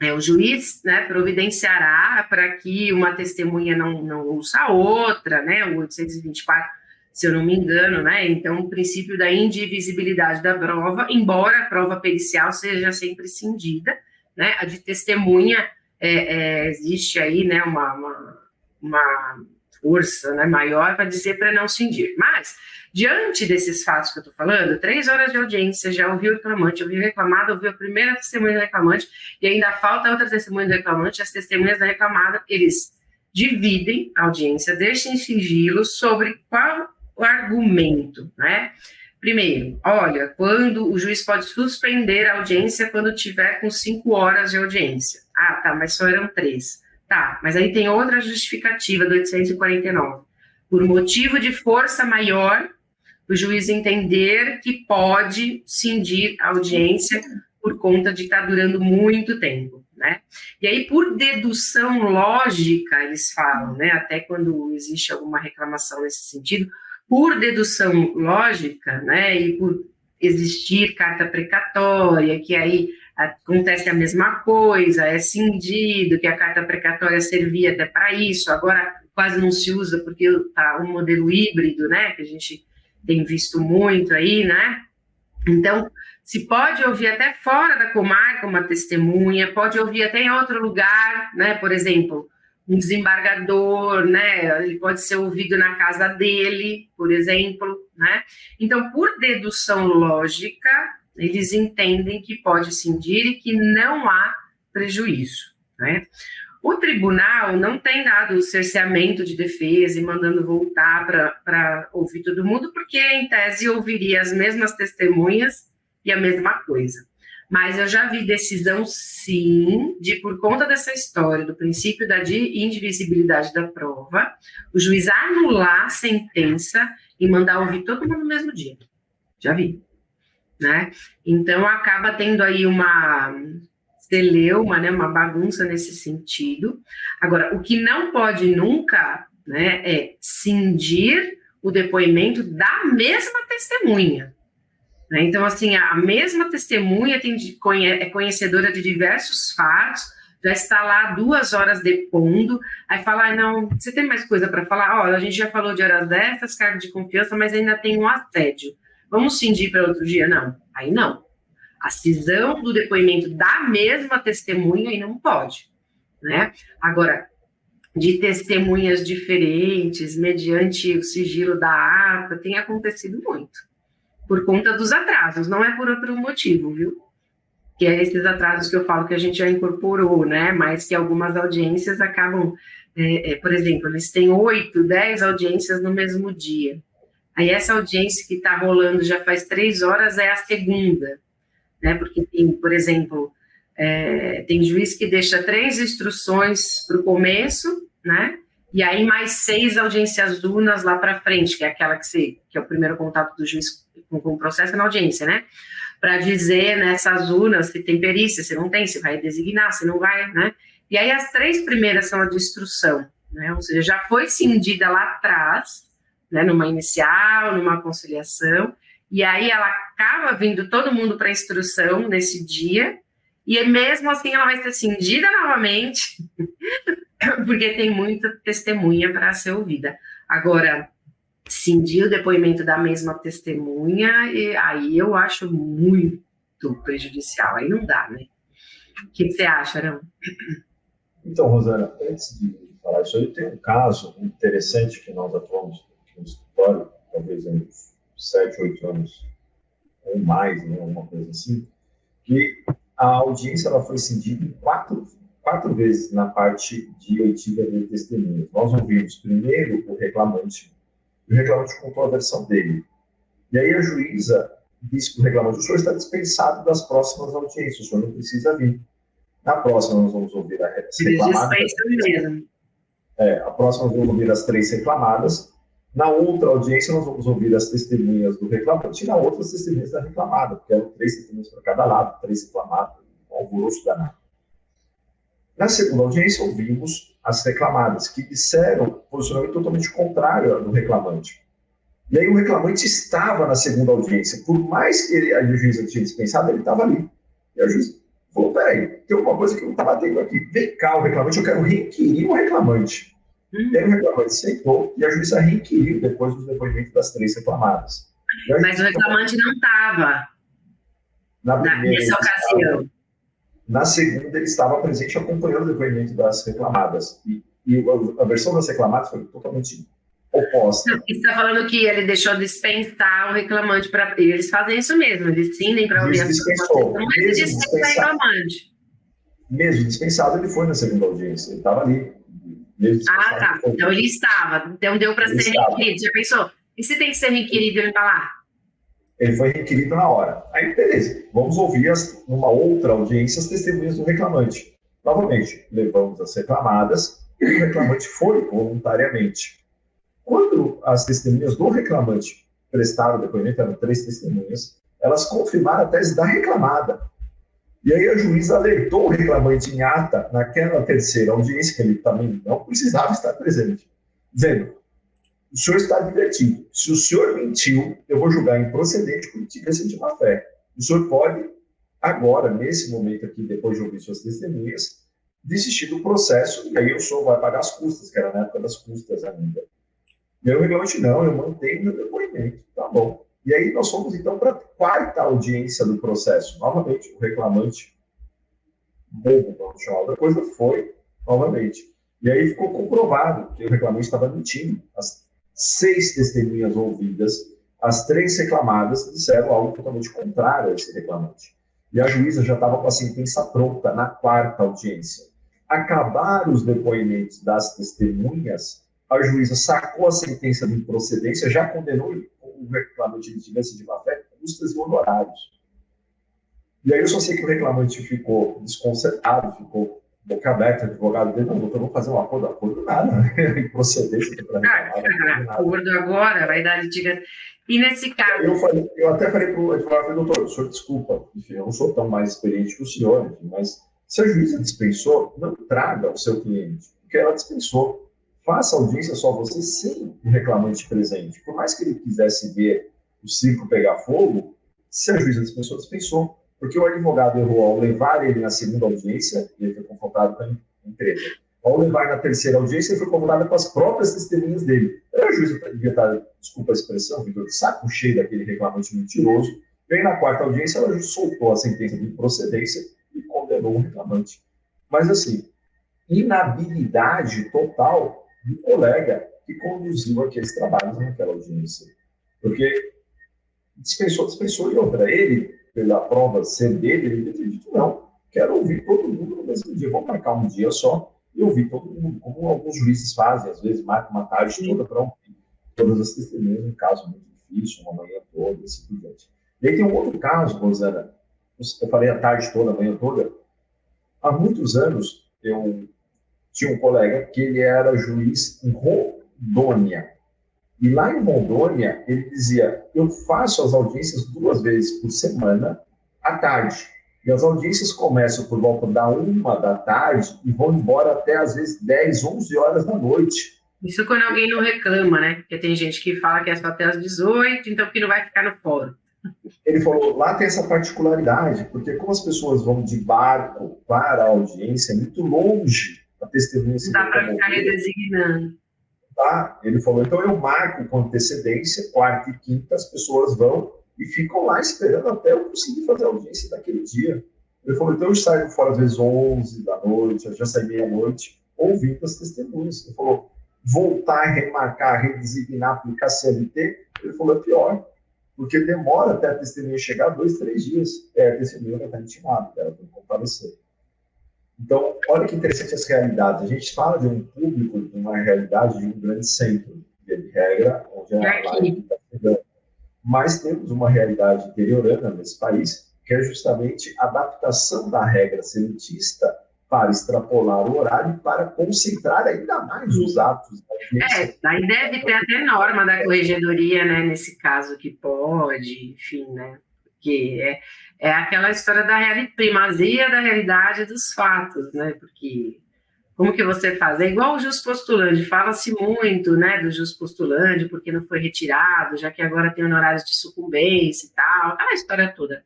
o juiz, né, providenciará para que uma testemunha não ouça a outra, né, o 824, se eu não me engano, né, então o princípio da indivisibilidade da prova, embora a prova pericial seja sempre cindida, né, a de testemunha existe aí, né, uma força, né, maior para dizer para não cindir. Mas, diante desses fatos que eu estou falando, 3 horas de audiência, já ouviu o reclamante, ouviu o reclamado, ouviu a primeira testemunha do reclamante, e ainda falta outra testemunha do reclamante, as testemunhas da reclamada, eles dividem a audiência, deixam em sigilo sobre qual o argumento, né? Primeiro, olha, quando o juiz pode suspender a audiência quando tiver com 5 horas de audiência. Ah, tá, mas só eram 3. Tá, mas aí tem outra justificativa do 849. Por motivo de força maior, o juiz entender que pode cindir a audiência por conta de estar durando muito tempo, né? E aí, por dedução lógica, eles falam, né? Até quando existe alguma reclamação nesse sentido, por dedução lógica, né, e por existir carta precatória, que aí acontece a mesma coisa, é cindido, que a carta precatória servia até para isso, agora quase não se usa porque está um modelo híbrido, né, que a gente tem visto muito aí, né, então se pode ouvir até fora da comarca uma testemunha, pode ouvir até em outro lugar, né, por exemplo, um desembargador, né, ele pode ser ouvido na casa dele, por exemplo, né, então, por dedução lógica, eles entendem que pode cindir e que não há prejuízo, né? O tribunal não tem dado o cerceamento de defesa e mandando voltar para ouvir todo mundo, porque, em tese, ouviria as mesmas testemunhas e a mesma coisa. Mas eu já vi decisão, sim, de, por conta dessa história, do princípio da indivisibilidade da prova, o juiz anular a sentença e mandar ouvir todo mundo no mesmo dia. Já vi, né? Então, acaba tendo aí uma celeuma, né, uma bagunça nesse sentido. Agora, o que não pode nunca, né, é cindir o depoimento da mesma testemunha. Né? Então, assim, a mesma testemunha é conhecedora de diversos fatos, já está lá 2 horas depondo, aí fala, não, você tem mais coisa para falar? Olha, a gente já falou de horas dessas, cargo de confiança, mas ainda tem um assédio. Vamos cindir para outro dia? Não, aí não. A cisão do depoimento da mesma testemunha aí não pode, né? Agora, de testemunhas diferentes, mediante o sigilo da ata, tem acontecido muito, por conta dos atrasos, não é por outro motivo, viu? Que é esses atrasos que eu falo que a gente já incorporou, né? Mas que algumas audiências acabam, por exemplo, eles têm 8, 10 audiências no mesmo dia. Aí essa audiência que está rolando já faz 3 horas é a segunda, né? Porque tem, por exemplo, tem juiz que deixa 3 instruções para o começo, né? E aí mais 6 audiências dunas lá para frente, que é aquela que é o primeiro contato do juiz com o processo na audiência, né? Para dizer nessas urnas se tem perícia, se não tem, se vai designar, se não vai, né? E aí as 3 primeiras são a de instrução, né? Ou seja, já foi cindida lá atrás, né? Numa inicial, numa conciliação, e aí ela acaba vindo todo mundo para a instrução nesse dia, e mesmo assim ela vai ser cindida novamente, porque tem muita testemunha para ser ouvida. Agora, cindir o depoimento da mesma testemunha, e aí eu acho muito prejudicial, aí não dá, né? O que você acha, Arão? Então, Rosana, antes de falar isso aí, tem um caso interessante que nós atuamos aqui no escritório, talvez há uns 7, 8 anos, ou mais, né, uma coisa assim, que a audiência ela foi cindida em 4 vezes na parte de oitiva de testemunhas. Nós ouvimos primeiro o reclamante, e o reclamante contou a versão dele. E aí a juíza disse para o reclamante, o senhor está dispensado das próximas audiências, o senhor não precisa vir. Na próxima nós vamos ouvir as reclamadas. A próxima nós vamos ouvir as 3 reclamadas. Na outra audiência nós vamos ouvir as testemunhas do reclamante e na outra as testemunhas da reclamada, porque eram 3 testemunhas para cada lado, 3 reclamadas, um alvoroço danado. Na segunda audiência, ouvimos as reclamadas, que disseram posicionamento totalmente contrário ao do reclamante. E aí o reclamante estava na segunda audiência. Por mais que a juíza tinha dispensado, ele estava ali. E a juíza falou, peraí, tem uma coisa que eu não estava tendo aqui. Vem cá, o reclamante, eu quero requerir o reclamante. E aí o reclamante sentou e a juíza requeriu depois do depoimento das 3 reclamadas. Mas o reclamante não estava nessa ocasião. Na segunda, ele estava presente acompanhando o depoimento das reclamadas. E a versão das reclamadas foi totalmente oposta. Você está falando que ele deixou de dispensar o reclamante para... Eles fazem isso mesmo, eles cindem para ouvir as dispensou. Não é dispensar o reclamante. Mesmo dispensado, ele foi na segunda audiência. Ele estava ali. Tá. Então ele estava. Então deu para ser requerido. Já pensou? E se tem que ser requerido, ele está lá? Ele foi requerido na hora. Aí, beleza. Vamos ouvir numa outra audiência as testemunhas do reclamante. Novamente, levamos as reclamadas e o reclamante foi voluntariamente. Quando as testemunhas do reclamante prestaram o depoimento, eram 3 testemunhas, elas confirmaram a tese da reclamada. E aí a juíza alertou o reclamante em ata, naquela terceira audiência, que ele também não precisava estar presente, dizendo, o senhor está advertido, se o senhor mentiu, eu vou julgar improcedente por tiverem de má fé. O senhor pode, agora, nesse momento aqui, depois de ouvir suas testemunhas, desistir do processo, e aí o senhor vai pagar as custas, que era na época das custas ainda. E aí o reclamante, não, eu mantenho meu depoimento, tá bom. E aí nós fomos, então, para a 4ª audiência do processo. Novamente, o reclamante, bobo, vamos chamar outra coisa, foi novamente. E aí ficou comprovado que o reclamante estava mentindo. As 6 testemunhas ouvidas, as 3 reclamadas disseram algo totalmente contrário a esse reclamante. E a juíza já estava com a sentença pronta na quarta audiência. Acabaram os depoimentos das testemunhas, a juíza sacou a sentença de improcedência, já condenou o reclamante de litigância de má-fé, custas e honorários. E aí eu só sei que o reclamante ficou desconcertado, ficou boca aberta, o advogado dele, não, doutor, vamos fazer um acordo nada, né? Improcedência para reclamar. Acordo agora, vai dar litigância. E nesse caso... Eu até falei para o advogado, doutor, o senhor desculpa, enfim, eu não sou tão mais experiente que o senhor, enfim, mas se a juíza dispensou, não traga o seu cliente, porque ela dispensou. Faça audiência só você sem o reclamante presente. Por mais que ele quisesse ver o circo pegar fogo, se a juíza dispensou, dispensou. Porque o advogado errou ao levar ele na segunda audiência, e ele foi confrontado com a empresa. Ao levar na terceira audiência, ele foi confrontado com as próprias testemunhas dele. A juíza devia estar, desculpa a expressão, de saco cheio daquele reclamante mentiroso. Vem na quarta audiência, ela soltou a sentença de improcedência e condenou o reclamante. Mas, assim, inabilidade total do colega que conduziu aqueles trabalhos naquela audiência. Porque dispensou e outra. Ele, pela prova ser dele, ele teria dito, não, quero ouvir todo mundo no mesmo dia, vamos marcar um dia só e ouvir todo mundo, como alguns juízes fazem, às vezes marcam uma tarde toda para ouvir todas as testemunhas, um caso muito difícil, uma manhã toda, assim por diante. E aí tem um outro caso, Rosana, eu falei a tarde toda, a manhã toda, há muitos anos eu tinha um colega que ele era juiz em Rondônia. E lá em Rondônia, ele dizia, eu faço as audiências 2 vezes por semana, à tarde. E as audiências começam por volta da 1 da tarde e vão embora até, às vezes, 10, 11 horas da noite. Isso quando alguém não reclama, né? Porque tem gente que fala que é só até às 18, então que não vai ficar no fórum. Ele falou, lá tem essa particularidade, porque como as pessoas vão de barco para a audiência, é muito longe a testemunha. Não dá para ficar redesignando. Tá? Ele falou, então eu marco com antecedência, quarta e quinta, as pessoas vão e ficam lá esperando até eu conseguir fazer a audiência daquele dia. Ele falou, então eu saio fora às vezes 11 da noite, eu já saí meia-noite, ouvindo as testemunhas. Ele falou, voltar, remarcar, redesignar, aplicar CLT, ele falou, é pior, porque demora até a testemunha chegar 2, 3 dias. A testemunha vai estar intimada, ela tem que comparecer. Então, olha que interessante as realidades. A gente fala de um público, de uma realidade de um grande centro, de regra, onde a live está chegando. Mas temos uma realidade interiorana nesse país, que é justamente a adaptação da regra seletista para extrapolar o horário, para concentrar ainda mais os atos. Aí deve ter até norma da corregedoria, né, nesse caso, que pode, enfim, né, porque é aquela história da primazia da realidade dos fatos, né, porque como que você faz? É igual o jus postulante, fala-se muito, né, do jus postulante, porque não foi retirado, já que agora tem honorários de sucumbência e tal, aquela história toda.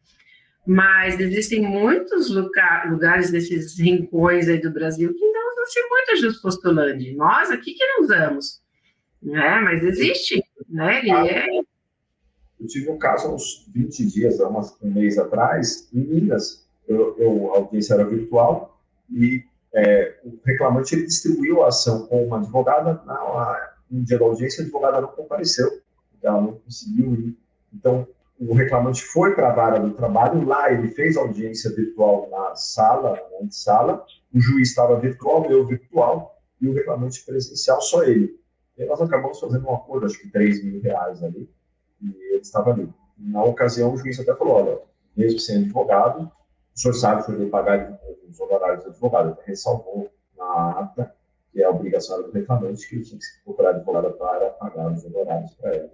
Mas existem muitos lugares desses rincões aí do Brasil que não usam muito jus postulante. Nós aqui que não usamos, né? Mas existe, né? Eu tive um caso há uns 20 dias, há um mês atrás, em Minas. A audiência era virtual e o reclamante ele distribuiu a ação com uma advogada. No dia da audiência, a advogada não compareceu, ela não conseguiu ir. Então, o reclamante foi para a vara do trabalho, lá ele fez audiência virtual na sala, o juiz estava virtual, eu virtual, e o reclamante presencial, só ele. E nós acabamos fazendo um acordo, acho que R$3.000 ali, e ele estava ali. Na ocasião, o juiz até falou, olha, mesmo sem advogado, o senhor sabe que eu tenho que pagar os honorários do advogado, ele ressalvou na ata, que é a obrigação do reclamante, que ele tinha que procurar advogado para pagar os honorários para ela.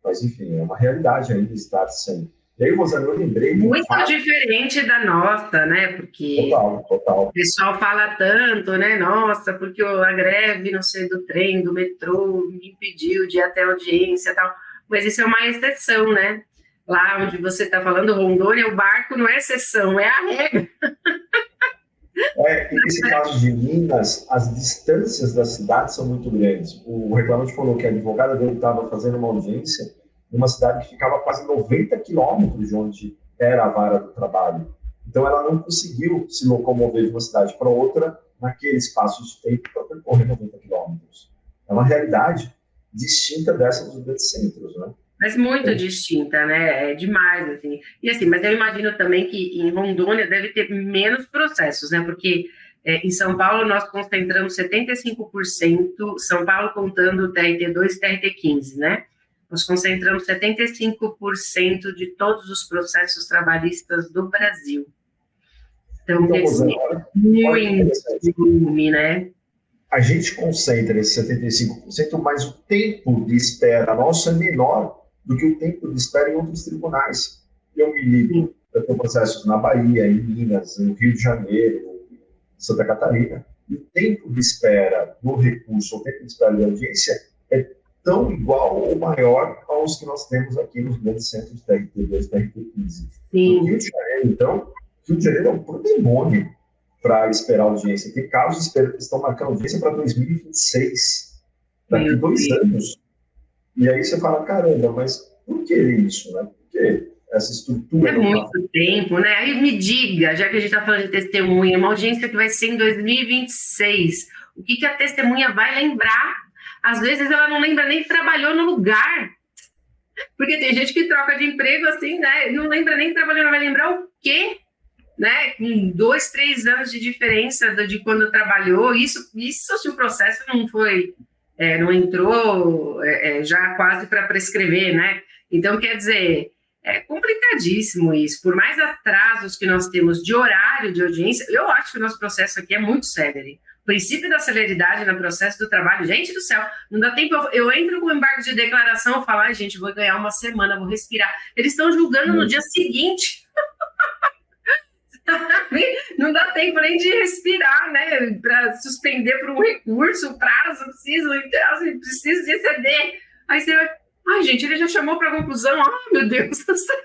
Mas, enfim, é uma realidade ainda estar sem. E aí, Rosana, eu lembrei... Muito diferente da nossa, né? Porque total. O pessoal fala tanto, né? Nossa, porque a greve, não sei, do trem, do metrô, me impediu de ir até a audiência e tal. Mas isso é uma exceção, né? Lá onde você está falando, Rondônia, o barco não é exceção, é a regra. Nesse caso de Minas, as distâncias das cidades são muito grandes. O reclamante falou que a advogada dele estava fazendo uma audiência numa cidade que ficava quase 90 quilômetros de onde era a vara do trabalho. Então, ela não conseguiu se locomover de uma cidade para outra naquele espaço de tempo para percorrer 90 quilômetros. É uma realidade distinta dessa dos grandes centros, né? Mas muito distinta, né? É demais, assim. E assim, mas eu imagino também que em Rondônia deve ter menos processos, né? Porque em São Paulo nós concentramos 75%, São Paulo contando o TRT2 e TRT15, né? Nós concentramos 75% de todos os processos trabalhistas do Brasil. Então, quer dizer, muito volume, né? A gente concentra esse 75%, mas o tempo de espera nosso é menor do que o tempo de espera em outros tribunais. Eu me ligo, eu tenho processos na Bahia, em Minas, no Rio de Janeiro, em Santa Catarina, e o tempo de espera do recurso, o tempo de espera da audiência é tão igual ou maior aos que nós temos aqui nos grandes centros TRT2, TRT15. No Rio de Janeiro, então, Rio de Janeiro é um pandemônio para esperar audiência. Tem casos que estão marcando audiência para 2026, daqui 2 anos. E aí você fala, caramba, mas por que isso, né? Por que essa estrutura? É muito tempo, né? Aí me diga, já que a gente está falando de testemunha, uma audiência que vai ser em 2026, o que a testemunha vai lembrar? Às vezes ela não lembra nem que trabalhou no lugar. Porque tem gente que troca de emprego assim, né? Não lembra nem que trabalhou, não vai lembrar o quê? Né, com 2, 3 anos de diferença de quando trabalhou, isso se o processo não foi, não entrou já quase para prescrever, né? Então, quer dizer, é complicadíssimo isso. Por mais atrasos que nós temos de horário de audiência, eu acho que o nosso processo aqui é muito célere. O princípio da celeridade no processo do trabalho, gente do céu, não dá tempo, eu entro com embargo de declaração, eu falo, gente, vou ganhar uma semana, vou respirar. Eles estão julgando no dia seguinte. Não dá tempo nem de respirar, né? Para suspender por um recurso, prazo, preciso de exceder. Aí você vai, ai, gente, ele já chamou para conclusão, meu Deus do céu.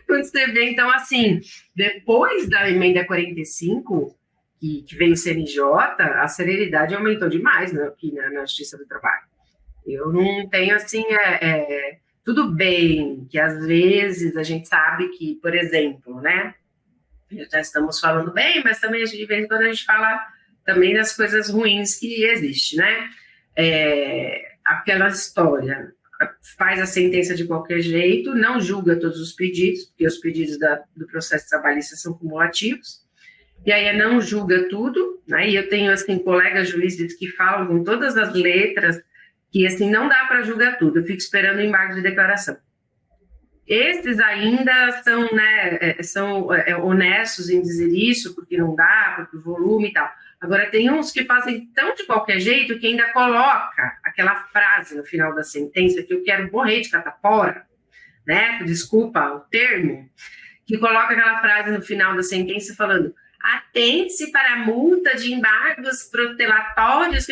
Quando você vê, então, assim, depois da emenda 45, que veio o CNJ, a celeridade aumentou demais, né, aqui na Justiça do Trabalho. Eu não tenho, assim, tudo bem que às vezes a gente sabe que, por exemplo, né, já estamos falando bem, mas também de vez em quando a gente fala também das coisas ruins que existem, né? Aquela história, faz a sentença de qualquer jeito, não julga todos os pedidos, porque os pedidos do processo trabalhista são cumulativos, e aí não julga tudo, né? E eu tenho, assim, colegas juízes que falam com todas as letras que, assim, não dá para julgar tudo, eu fico esperando o embargo de declaração. Esses ainda são, né, honestos em dizer isso, porque não dá, porque o volume e tal. Agora, tem uns que fazem tão de qualquer jeito que ainda coloca aquela frase no final da sentença, que eu quero morrer de catapora, né? Desculpa o termo, que coloca aquela frase no final da sentença falando: atente-se para a multa de embargos protelatórios,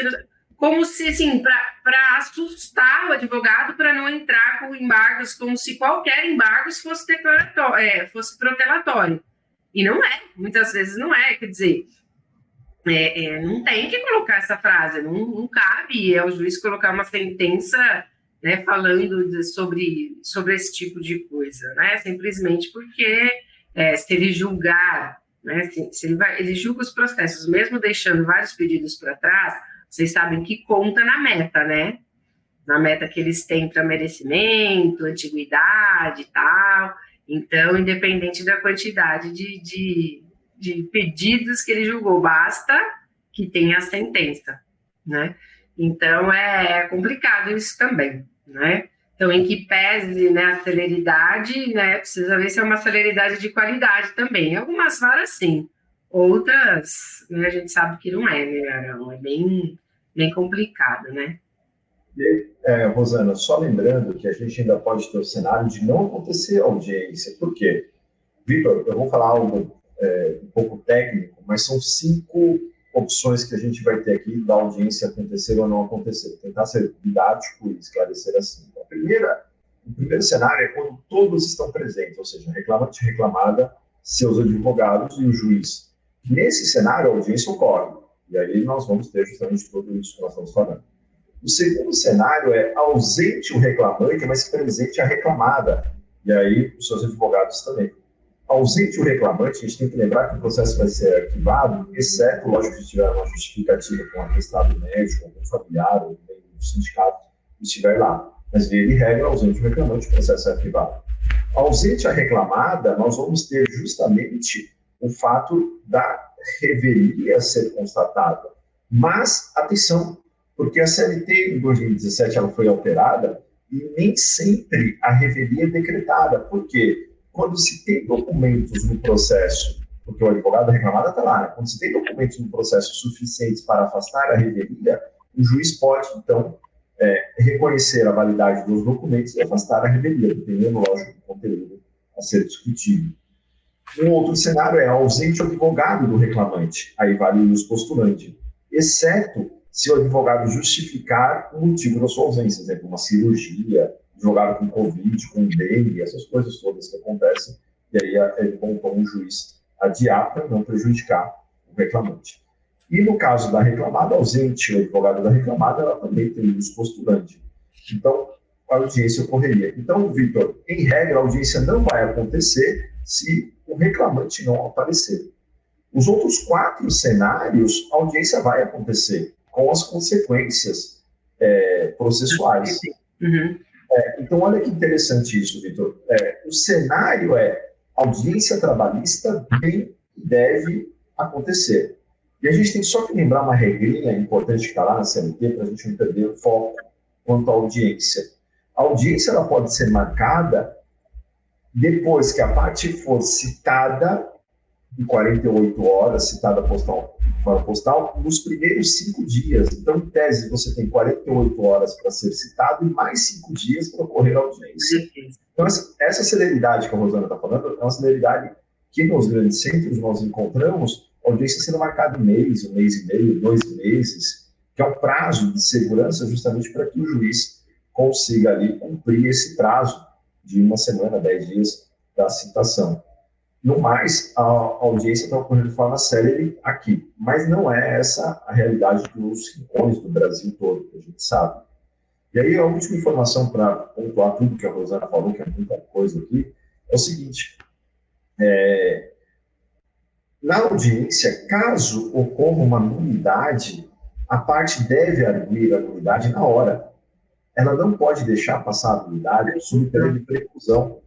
como se, assim, para assustar o advogado para não entrar com embargos, como se qualquer embargo fosse fosse protelatório. E não é, muitas vezes não é, quer dizer, não tem que colocar essa frase, não cabe ao juiz colocar uma sentença, né, falando sobre esse tipo de coisa, né, simplesmente porque se ele julgar, né, se ele julga os processos, mesmo deixando vários pedidos para trás, vocês sabem que conta na meta, né? Na meta que eles têm para merecimento, antiguidade e tal. Então, independente da quantidade de pedidos que ele julgou, basta que tenha a sentença, né? Então, é complicado isso também, né? Então, em que pese, né, a celeridade, né, precisa ver se é uma celeridade de qualidade também. Algumas varas, sim. Outras, né, a gente sabe que não é, né, Arão? É bem complicado, né? Rosana, só lembrando que a gente ainda pode ter o cenário de não acontecer audiência. Por quê? Vitor, eu vou falar algo um pouco técnico, mas são 5 opções que a gente vai ter aqui da audiência acontecer ou não acontecer. Vou tentar ser didático e esclarecer assim. O primeiro cenário é quando todos estão presentes, ou seja, reclamante e reclamada, seus advogados e o juiz. Nesse cenário, a audiência ocorre. E aí nós vamos ter justamente tudo isso que nós estamos falando. O segundo cenário é ausente o reclamante, mas presente a reclamada. E aí os seus advogados também. Ausente o reclamante, a gente tem que lembrar que o processo vai ser arquivado, exceto, lógico, se tiver uma justificativa com um atestado médico, com um familiar, ou com um sindicato, estiver lá. Mas, via de regra, ausente o reclamante, o processo é arquivado. Ausente a reclamada, nós vamos ter justamente o fato da revelia ser constatada. Mas, atenção, porque a CLT em 2017 ela foi alterada e nem sempre a revelia é decretada. Por quê? Quando se tem documentos no processo, porque o advogado da reclamada está lá, né? Quando se tem documentos no processo suficientes para afastar a revelia, o juiz pode, então, reconhecer a validade dos documentos e afastar a revelia, dependendo, lógico, do conteúdo a ser discutido. Um outro cenário é ausente o advogado do reclamante, aí vale o ius postulante, exceto se o advogado justificar o motivo da sua ausência, por exemplo, uma cirurgia, advogado com Covid, com dengue, essas coisas todas que acontecem, e aí é bom para um juiz adiar para não prejudicar o reclamante. E no caso da reclamada, ausente o advogado da reclamada, ela também tem o ius postulante. Então, a audiência ocorreria. Então, Vitor, em regra, a audiência não vai acontecer se o reclamante não aparecer. Os outros 4 cenários, a audiência vai acontecer, com as consequências processuais. Uhum. Então, olha que interessante isso, Vitor. O cenário audiência trabalhista tem e deve acontecer. E a gente tem só que lembrar uma regrinha importante que está lá na CLT para a gente não perder o foco quanto à audiência. A audiência ela pode ser marcada depois que a parte for citada em 48 horas, citada postal, nos primeiros 5 dias. Então, em tese, você tem 48 horas para ser citado e mais 5 dias para ocorrer a audiência. Então, essa celeridade que a Rosana está falando é uma celeridade que nos grandes centros nós encontramos a audiência sendo marcada um mês e meio, 2 meses, que é um prazo de segurança justamente para que o juiz consiga ali cumprir esse prazo de 1 semana, 10 dias da citação. No mais, a audiência está ocorrendo de forma célere aqui, mas não é essa a realidade dos rincões do Brasil todo, que a gente sabe. E aí, a última informação para pontuar tudo que a Rosana falou, que é muita coisa aqui, é o seguinte: na audiência, caso ocorra uma nulidade, a parte deve arguir a nulidade na hora. Ela não pode deixar passar a nulidade sob pena de preclusão.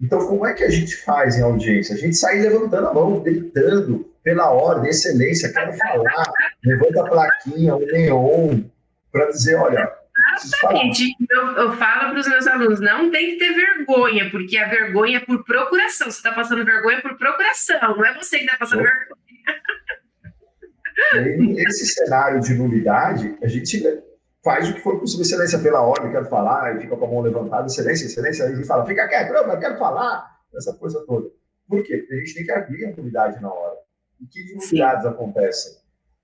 Então, como é que a gente faz em audiência? A gente sai levantando a mão, gritando, pela ordem, excelência, quero falar, levanta a plaquinha, o neon, para dizer, olha... Exatamente. Eu falo para os meus alunos, não tem que ter vergonha, porque a vergonha é por procuração. Você está passando vergonha por procuração, não é você que está passando vergonha. Nesse cenário de nulidade, a gente faz o que for possível, excelência, pela ordem, quero falar, e fica com a mão levantada, excelência, aí a gente fala, fica quieto, não, eu quero falar, essa coisa toda. Por quê? Porque a gente tem que abrir a nulidade na hora. E que nulidades acontecem?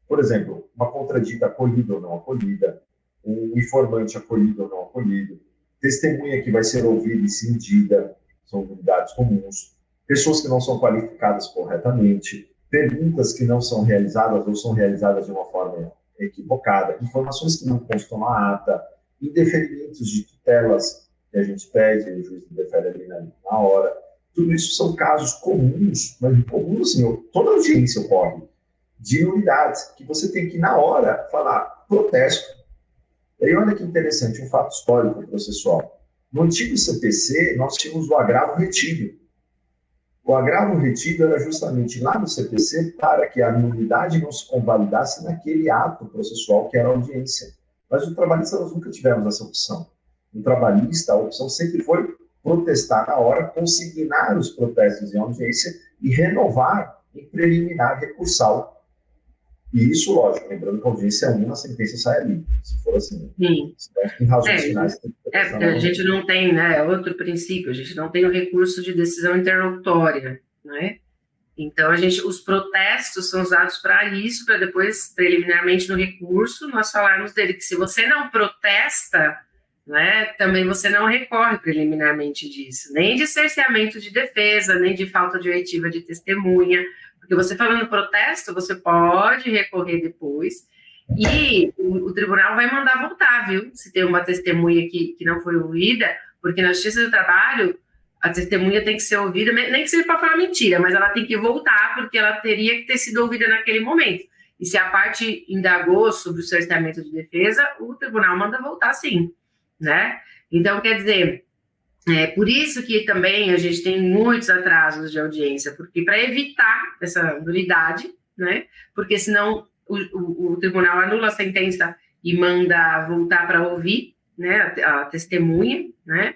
Por exemplo, uma contradita acolhida ou não acolhida, um informante acolhido ou não acolhido, testemunha que vai ser ouvida e cindida, são nulidades comuns, pessoas que não são qualificadas corretamente, perguntas que não são realizadas ou são realizadas de uma forma equivocada, informações que não constam na ata, indeferimentos de tutelas que a gente pede, o juiz defere ali na hora. Tudo isso são casos comuns, mas comuns, assim, toda audiência ocorre, de nulidades, que você tem que, na hora, falar protesto. E aí, olha que interessante, um fato histórico processual. No antigo CPC, nós tínhamos o agravo retido. O agravo retido era justamente lá no CPC para que a nulidade não se convalidasse naquele ato processual que era a audiência. Mas no trabalhista nós nunca tivemos essa opção. No trabalhista, a opção sempre foi protestar na hora, consignar os protestos em audiência e renovar em preliminar recursal. E isso, lógico, lembrando que a audiência é uma, a sentença sai ali. Se for assim, em razões finais... porque a gente não tem, né, outro princípio, a gente não tem o recurso de decisão interlocutória, né? Então, os protestos são usados para isso, para depois, preliminarmente no recurso, nós falarmos dele, que se você não protesta, né, também você não recorre preliminarmente disso, nem de cerceamento de defesa, nem de falta de oitiva de testemunha, porque você falando protesto, você pode recorrer depois, e o tribunal vai mandar voltar, viu? Se tem uma testemunha que não foi ouvida, porque na Justiça do Trabalho, a testemunha tem que ser ouvida, nem que seja para falar mentira, mas ela tem que voltar, porque ela teria que ter sido ouvida naquele momento. E se a parte indagou sobre o cerceamento de defesa, o tribunal manda voltar, sim. né? Então, quer dizer, é por isso que também a gente tem muitos atrasos de audiência, porque para evitar essa nulidade, né? Porque senão o tribunal anula a sentença e manda voltar para ouvir, né? A testemunha, né?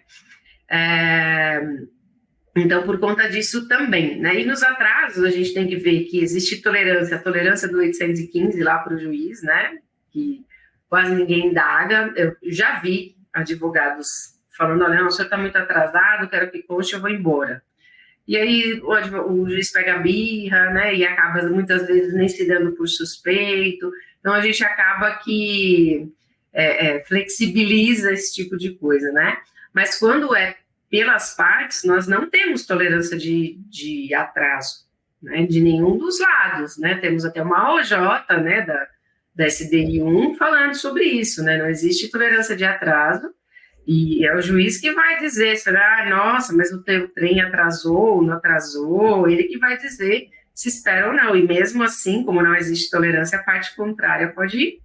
Então, por conta disso também, né? E nos atrasos, a gente tem que ver que existe a tolerância do 815 lá para o juiz, né? Que quase ninguém indaga. Eu já vi advogados falando, olha, não, o senhor está muito atrasado, quero que conste, eu vou embora. E aí o juiz pega a birra, né? E acaba, muitas vezes, nem se dando por suspeito. Então, a gente acaba que flexibiliza esse tipo de coisa, né? Mas quando é pelas partes, nós não temos tolerância de atraso, né, de nenhum dos lados, né, temos até uma OJ, né, da SDI1 falando sobre isso, né, não existe tolerância de atraso, e é o juiz que vai dizer, nossa, mas o teu trem atrasou, não atrasou, ele que vai dizer se espera ou não, e mesmo assim, como não existe tolerância, a parte contrária pode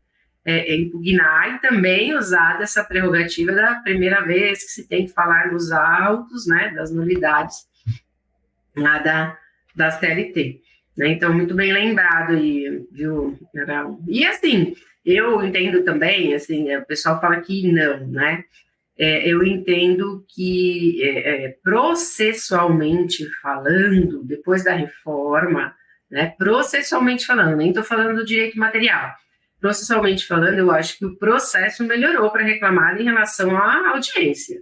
impugnar e também usar dessa prerrogativa da primeira vez que se tem que falar nos autos, né, das nulidades lá da CLT. Né? Então, muito bem lembrado aí, viu, Raul? E assim, eu entendo também, assim, o pessoal fala que não, né? Eu entendo que processualmente falando, depois da reforma, né, processualmente falando, nem estou falando do direito material, processualmente falando, eu acho que o processo melhorou para reclamar em relação à audiência,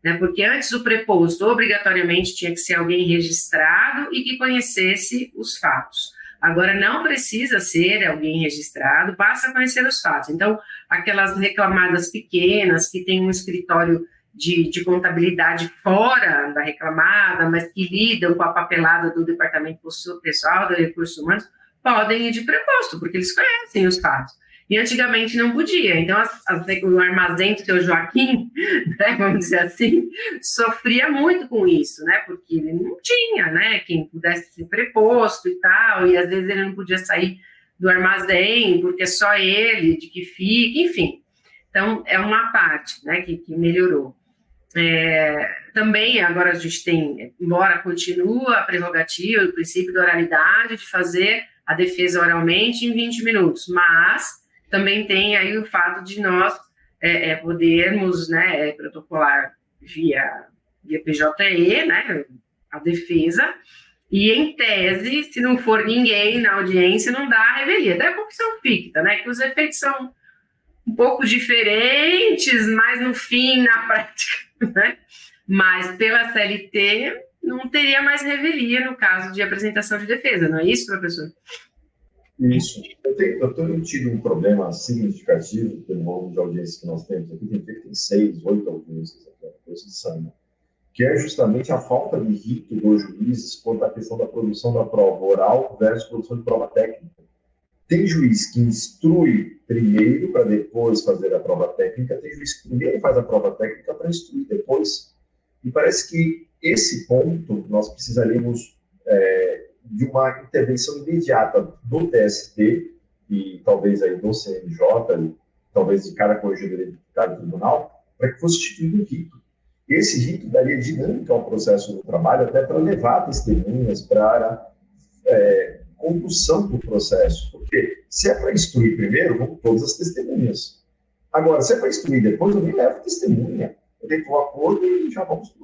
né? Porque antes o preposto obrigatoriamente tinha que ser alguém registrado e que conhecesse os fatos. Agora não precisa ser alguém registrado, basta conhecer os fatos. Então, aquelas reclamadas pequenas que tem um escritório de contabilidade fora da reclamada, mas que lidam com a papelada do departamento pessoal, de recursos humanos, podem ir de preposto, porque eles conhecem os fatos. E antigamente não podia, então o armazém do seu Joaquim, né, vamos dizer assim, sofria muito com isso, né, porque ele não tinha, né, quem pudesse ser preposto e tal, e às vezes ele não podia sair do armazém, porque só ele, de que fica, enfim. Então, é uma parte, né, que melhorou. Também, agora a gente tem, embora continue a prerrogativa, o princípio da oralidade, de fazer a defesa oralmente em 20 minutos, mas também tem aí o fato de nós podermos, né, protocolar via PJE, né, a defesa, e em tese, se não for ninguém na audiência, não dá a revelia. Até a confissão ficta, né, que os efeitos são um pouco diferentes, mas no fim, na prática, né, mas pela CLT não teria mais revelia no caso de apresentação de defesa, não é isso, professor? Isso. Eu tenho tido um problema significativo pelo volume de audiências que nós temos aqui. Tem 6, 8 audiências aqui, coisa insana, que é justamente a falta de rito dos juízes quanto à questão da produção da prova oral versus produção de prova técnica. Tem juiz que instrui primeiro para depois fazer a prova técnica, tem juiz que primeiro faz a prova técnica para instruir depois. E parece que esse ponto nós precisaríamos de uma intervenção imediata do TST e talvez aí do CNJ, talvez de cada corregedoria de cada tribunal, para que fosse instituído um rito. Esse rito daria dinâmica ao processo do trabalho, até para levar testemunhas para condução do processo, porque se é para instruir primeiro, vão todas as testemunhas. Agora, se é para instruir depois, eu nem levo testemunha. Eu tenho um acordo e já vamos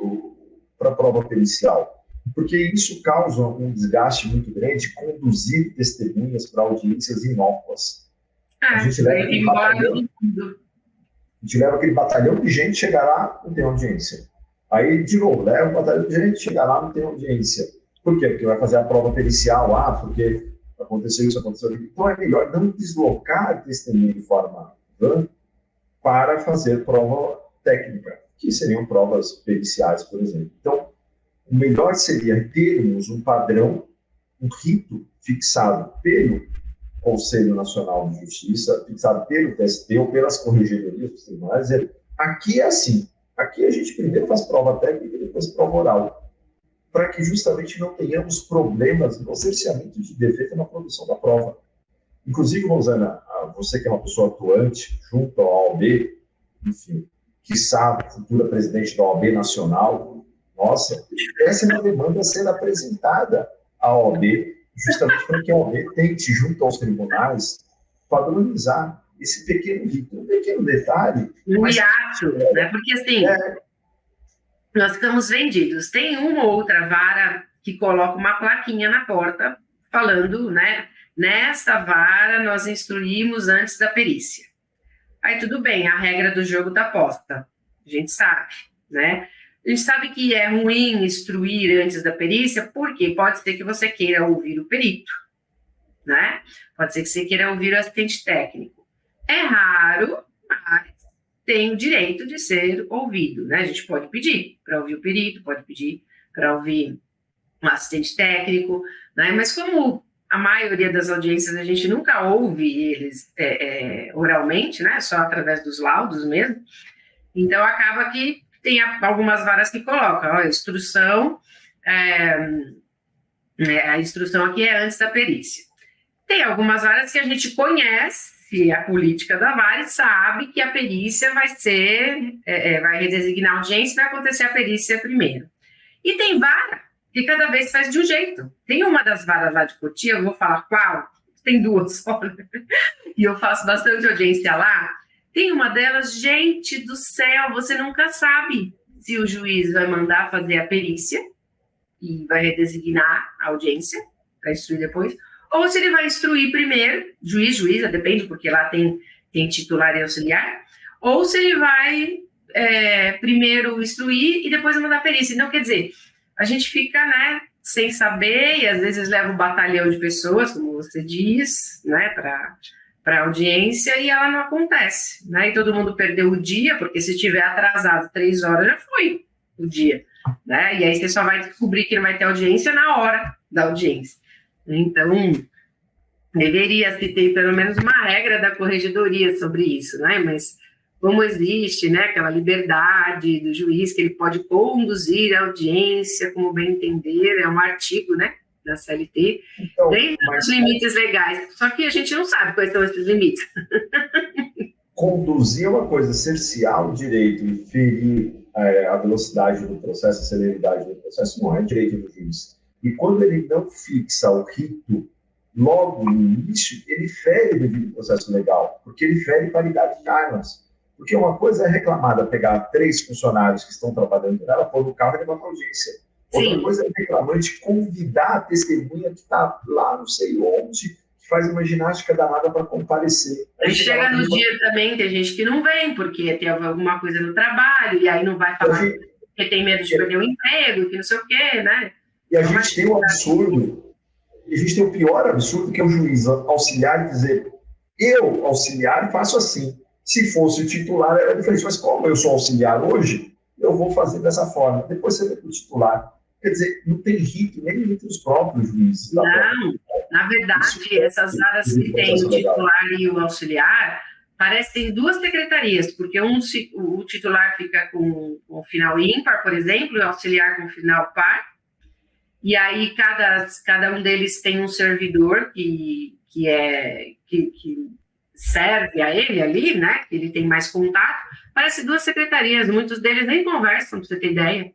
para a prova pericial. Porque isso causa um desgaste muito grande, conduzir testemunhas para audiências inócuas. A gente leva aquele batalhão de gente, chegar lá, não tem audiência. Aí, de novo, leva um batalhão de gente, chegar lá, não tem audiência. Por quê? Porque vai fazer a prova pericial, porque aconteceu isso, aconteceu aquilo. Então, é melhor não deslocar a testemunha de forma vã para fazer prova técnica, que seriam provas periciais, por exemplo. Então, o melhor seria termos um padrão, um rito fixado pelo Conselho Nacional de Justiça, fixado pelo TST ou pelas corregedorias dos tribunais, dizer, aqui é assim, aqui a gente primeiro faz prova técnica e depois prova oral, para que justamente não tenhamos problemas no cerceamento de defesa na produção da prova. Inclusive, Rosana, você que é uma pessoa atuante junto ao AOB, enfim, quiçá, futura presidente da OAB Nacional. Nossa, essa é uma demanda a ser apresentada à OAB, justamente para que a OAB tente, junto aos tribunais, padronizar esse pequeno rito. Um pequeno detalhe... Um hiato, né? Porque, assim, nós ficamos vendidos. Tem uma ou outra vara que coloca uma plaquinha na porta falando, né? Nesta vara nós instruímos antes da perícia. Aí tudo bem, a regra do jogo está posta. A gente sabe, né? A gente sabe que é ruim instruir antes da perícia, porque pode ser que você queira ouvir o perito, né? Pode ser que você queira ouvir o assistente técnico. É raro, mas tem o direito de ser ouvido, né? A gente pode pedir para ouvir o perito, pode pedir para ouvir um assistente técnico, né? Mas como a maioria das audiências a gente nunca ouve eles oralmente, né? Só através dos laudos mesmo. Então acaba que tem algumas varas que colocam, a instrução aqui é antes da perícia. Tem algumas varas que a gente conhece a política da vara e sabe que a perícia vai ser, vai redesignar a audiência e vai acontecer a perícia primeiro. E tem vara que cada vez faz de um jeito. Tem uma das varas lá de Cotia, eu vou falar qual, tem duas só, e eu faço bastante audiência lá. Tem uma delas, gente do céu, você nunca sabe se o juiz vai mandar fazer a perícia e vai redesignar a audiência para instruir depois, ou se ele vai instruir primeiro, juíza, depende, porque lá tem titular e auxiliar, ou se ele vai primeiro instruir e depois mandar a perícia. Então, quer dizer, a gente fica, né, sem saber, e às vezes leva um batalhão de pessoas, como você diz, né, para a audiência, e ela não acontece, né, e todo mundo perdeu o dia, porque se tiver atrasado 3 horas, já foi o dia, né, e aí você só vai descobrir que não vai ter audiência na hora da audiência. Então, deveria se ter pelo menos uma regra da corregedoria sobre isso, né, mas como existe, né, aquela liberdade do juiz, que ele pode conduzir a audiência como bem entender, é um artigo, né, da CLT, então, tem os limites legais, só que a gente não sabe quais são esses limites. Conduzir é uma coisa, cercear o direito e ferir a velocidade do processo, a celeridade do processo, não é direito do juiz. E quando ele não fixa o rito logo no início, ele fere o devido processo legal, porque ele fere paridade de armas. Porque uma coisa é reclamada pegar 3 funcionários que estão trabalhando nela, pôr no carro e levar para a audiência. Outra coisa é o reclamante convidar a testemunha que está lá não sei onde, que faz uma ginástica danada para comparecer. A gente chega no dia também, tem gente que não vem, porque tem alguma coisa no trabalho, e aí não vai falar porque tem medo de perder o emprego, que não sei o quê, né? E a gente tem um absurdo, a gente tem o pior absurdo, que é o juiz auxiliar dizer, eu, auxiliar, faço assim. Se fosse o titular, era diferente. Mas como eu sou auxiliar hoje, eu vou fazer dessa forma. Depois você vê para o titular. Quer dizer, não tem rito, nem entre os próprios juízes. Não, na verdade, essas varas que tem o titular e o auxiliar, parecem 2 secretarias, porque o titular fica com o final ímpar, por exemplo, e o auxiliar com o final par, e aí cada um deles tem um servidor que serve a ele ali, né, que ele tem mais contato. Parece 2 secretarias, muitos deles nem conversam, para você ter ideia,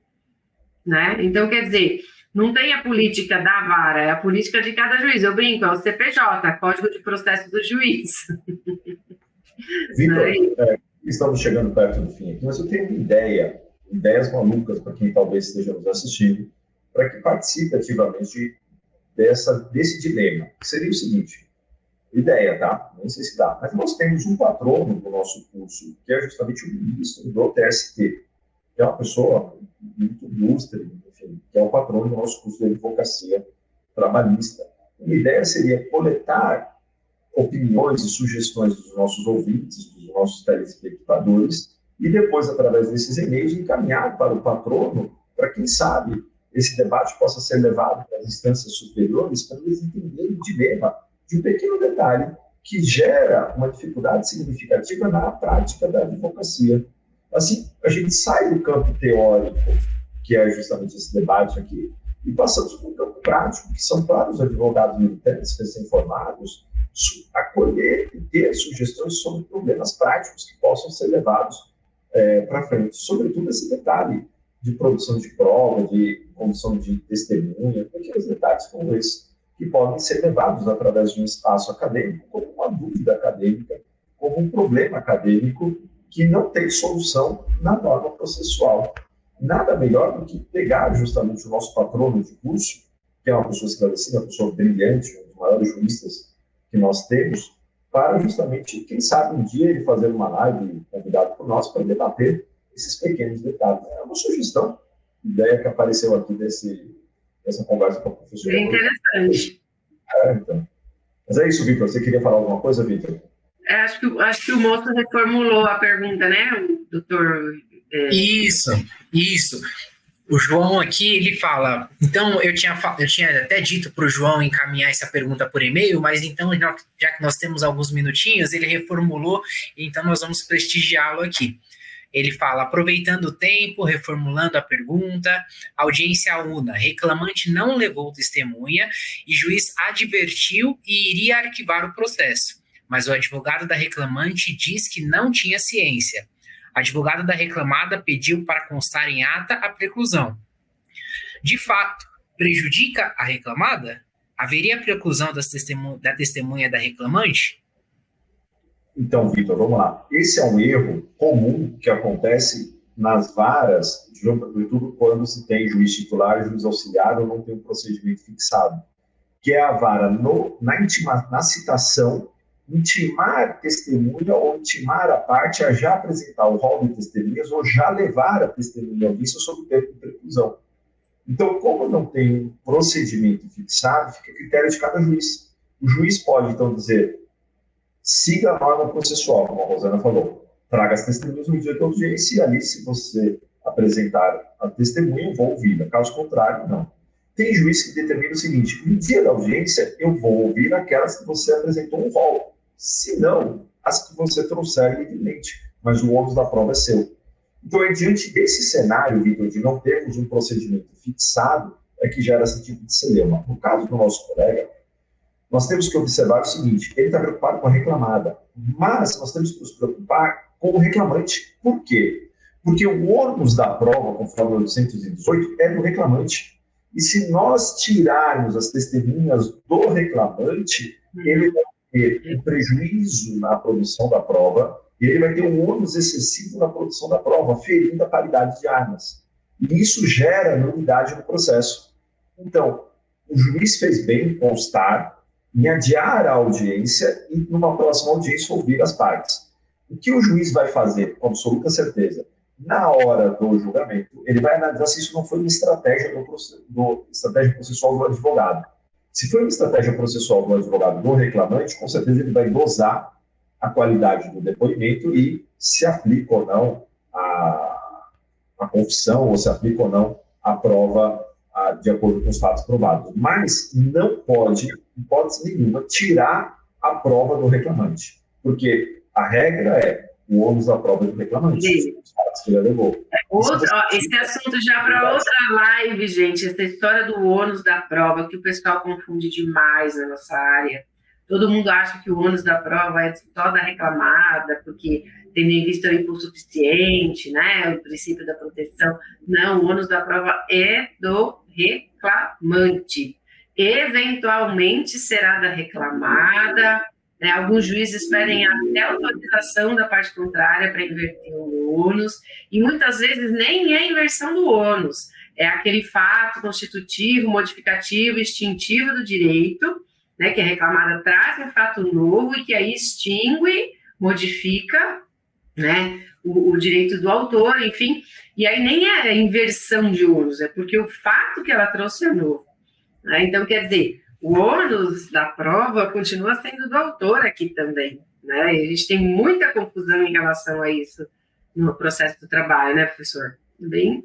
né? Então, quer dizer, não tem a política da vara, é a política de cada juiz. Eu brinco, é o CPJ, Código de Processo do Juiz. Vitor, estamos chegando perto do fim aqui, mas eu tenho uma ideias malucas para quem talvez esteja nos assistindo, para que participe ativamente desse dilema, que seria o seguinte: ideia, tá? Nem sei se dá. Mas nós temos um patrono do nosso curso, que é justamente o ministro do TST, que é uma pessoa muito ilustre, enfim, que é o patrono do nosso curso de advocacia trabalhista. Uma ideia seria coletar opiniões e sugestões dos nossos ouvintes, dos nossos telespectadores, e depois, através desses e-mails, encaminhar para o patrono, para quem sabe esse debate possa ser levado para as instâncias superiores, para eles entenderem o dilema de um pequeno detalhe que gera uma dificuldade significativa na prática da advocacia. Assim, a gente sai do campo teórico, que é justamente esse debate aqui, e passamos para o campo prático, que são para os advogados militantes recém-formados acolher e ter sugestões sobre problemas práticos que possam ser levados para frente, sobretudo esse detalhe de produção de prova, de condição de testemunha, pequenos detalhes como esse, que podem ser levados através de um espaço acadêmico como uma dúvida acadêmica, como um problema acadêmico que não tem solução na norma processual. Nada melhor do que pegar justamente o nosso patrono de curso, que é uma pessoa esclarecida, uma pessoa brilhante, um dos maiores juristas que nós temos, para justamente, quem sabe, um dia ele fazer uma live convidado por nós para debater esses pequenos detalhes. É uma sugestão, ideia que apareceu aqui dessa conversa com a professora. É interessante. Então. Mas é isso, Vitor. Você queria falar alguma coisa, Vitor? Acho que o moço reformulou a pergunta, né, o doutor? Isso. O João aqui, ele fala, então eu tinha até dito para o João encaminhar essa pergunta por e-mail, mas então, já que nós temos alguns minutinhos, ele reformulou, então nós vamos prestigiá-lo aqui. Ele fala, aproveitando o tempo, reformulando a pergunta, audiência una, reclamante não levou testemunha e juiz advertiu e iria arquivar o processo, mas o advogado da reclamante diz que não tinha ciência. Advogado da reclamada pediu para constar em ata a preclusão. De fato, prejudica a reclamada? Haveria preclusão da testemunha da reclamante? Então, Vitor, vamos lá. Esse é um erro comum que acontece nas varas, sobretudo quando se tem juiz titular, juiz auxiliar ou não tem um procedimento fixado, que é a vara na citação intimar testemunha ou intimar a parte a já apresentar o rol de testemunhas ou já levar a testemunha à vista sob o tempo de preclusão. Então, como não tem um procedimento fixado, fica a critério de cada juiz. O juiz pode, então, dizer, siga a norma processual, como a Rosana falou, traga as testemunhas no dia da audiência e ali, se você apresentar a testemunha, eu vou ouvir. Caso contrário, não. Tem juiz que determina o seguinte, no dia da audiência, eu vou ouvir aquelas que você apresentou um rol. Se não, as que você trouxer livremente, mas o ônus da prova é seu. Então, diante desse cenário, Vitor, de não termos um procedimento fixado, é que gera esse tipo de celema. No caso do nosso colega, nós temos que observar o seguinte, ele está preocupado com a reclamada, mas nós temos que nos preocupar com o reclamante. Por quê? Porque o ônus da prova, conforme o 818, é do reclamante. E se nós tirarmos as testemunhas do reclamante, ele vai ter um prejuízo na produção da prova, e ele vai ter um ônus excessivo na produção da prova, ferindo a paridade de armas. E isso gera nulidade no processo. Então, o juiz fez bem em constar, em adiar a audiência e, numa próxima audiência, ouvir as partes. O que o juiz vai fazer, com absoluta certeza? Na hora do julgamento, ele vai analisar se isso não foi uma estratégia estratégia processual do advogado. Se foi uma estratégia processual do advogado do reclamante, com certeza ele vai dosar a qualidade do depoimento e se aplica ou não a confissão, ou se aplica ou não a prova de acordo com os fatos provados. Mas não pode, em hipótese nenhuma, tirar a prova do reclamante. Porque a regra é o ônus da prova do reclamante. Os fatos que ele alegou. Esse assunto já para outra live, gente. Essa história do ônus da prova, que o pessoal confunde demais na nossa área. Todo mundo acha que o ônus da prova é só da reclamada, porque tendo em vista o insuficiente, né, o princípio da proteção. Não, o ônus da prova é do reclamante. Eventualmente será da reclamada, né, alguns juízes pedem até autorização da parte contrária para inverter o ônus, e muitas vezes nem é inversão do ônus, é aquele fato constitutivo, modificativo, extintivo do direito, né, que a reclamada traz um fato novo e que aí extingue, modifica, né, o direito do autor, enfim, e aí nem é inversão de ônus, é porque o fato que ela trouxe é novo. Né? Então, quer dizer, o ônus da prova continua sendo do autor aqui também, né? E a gente tem muita confusão em relação a isso no processo do trabalho, né, professor? Bem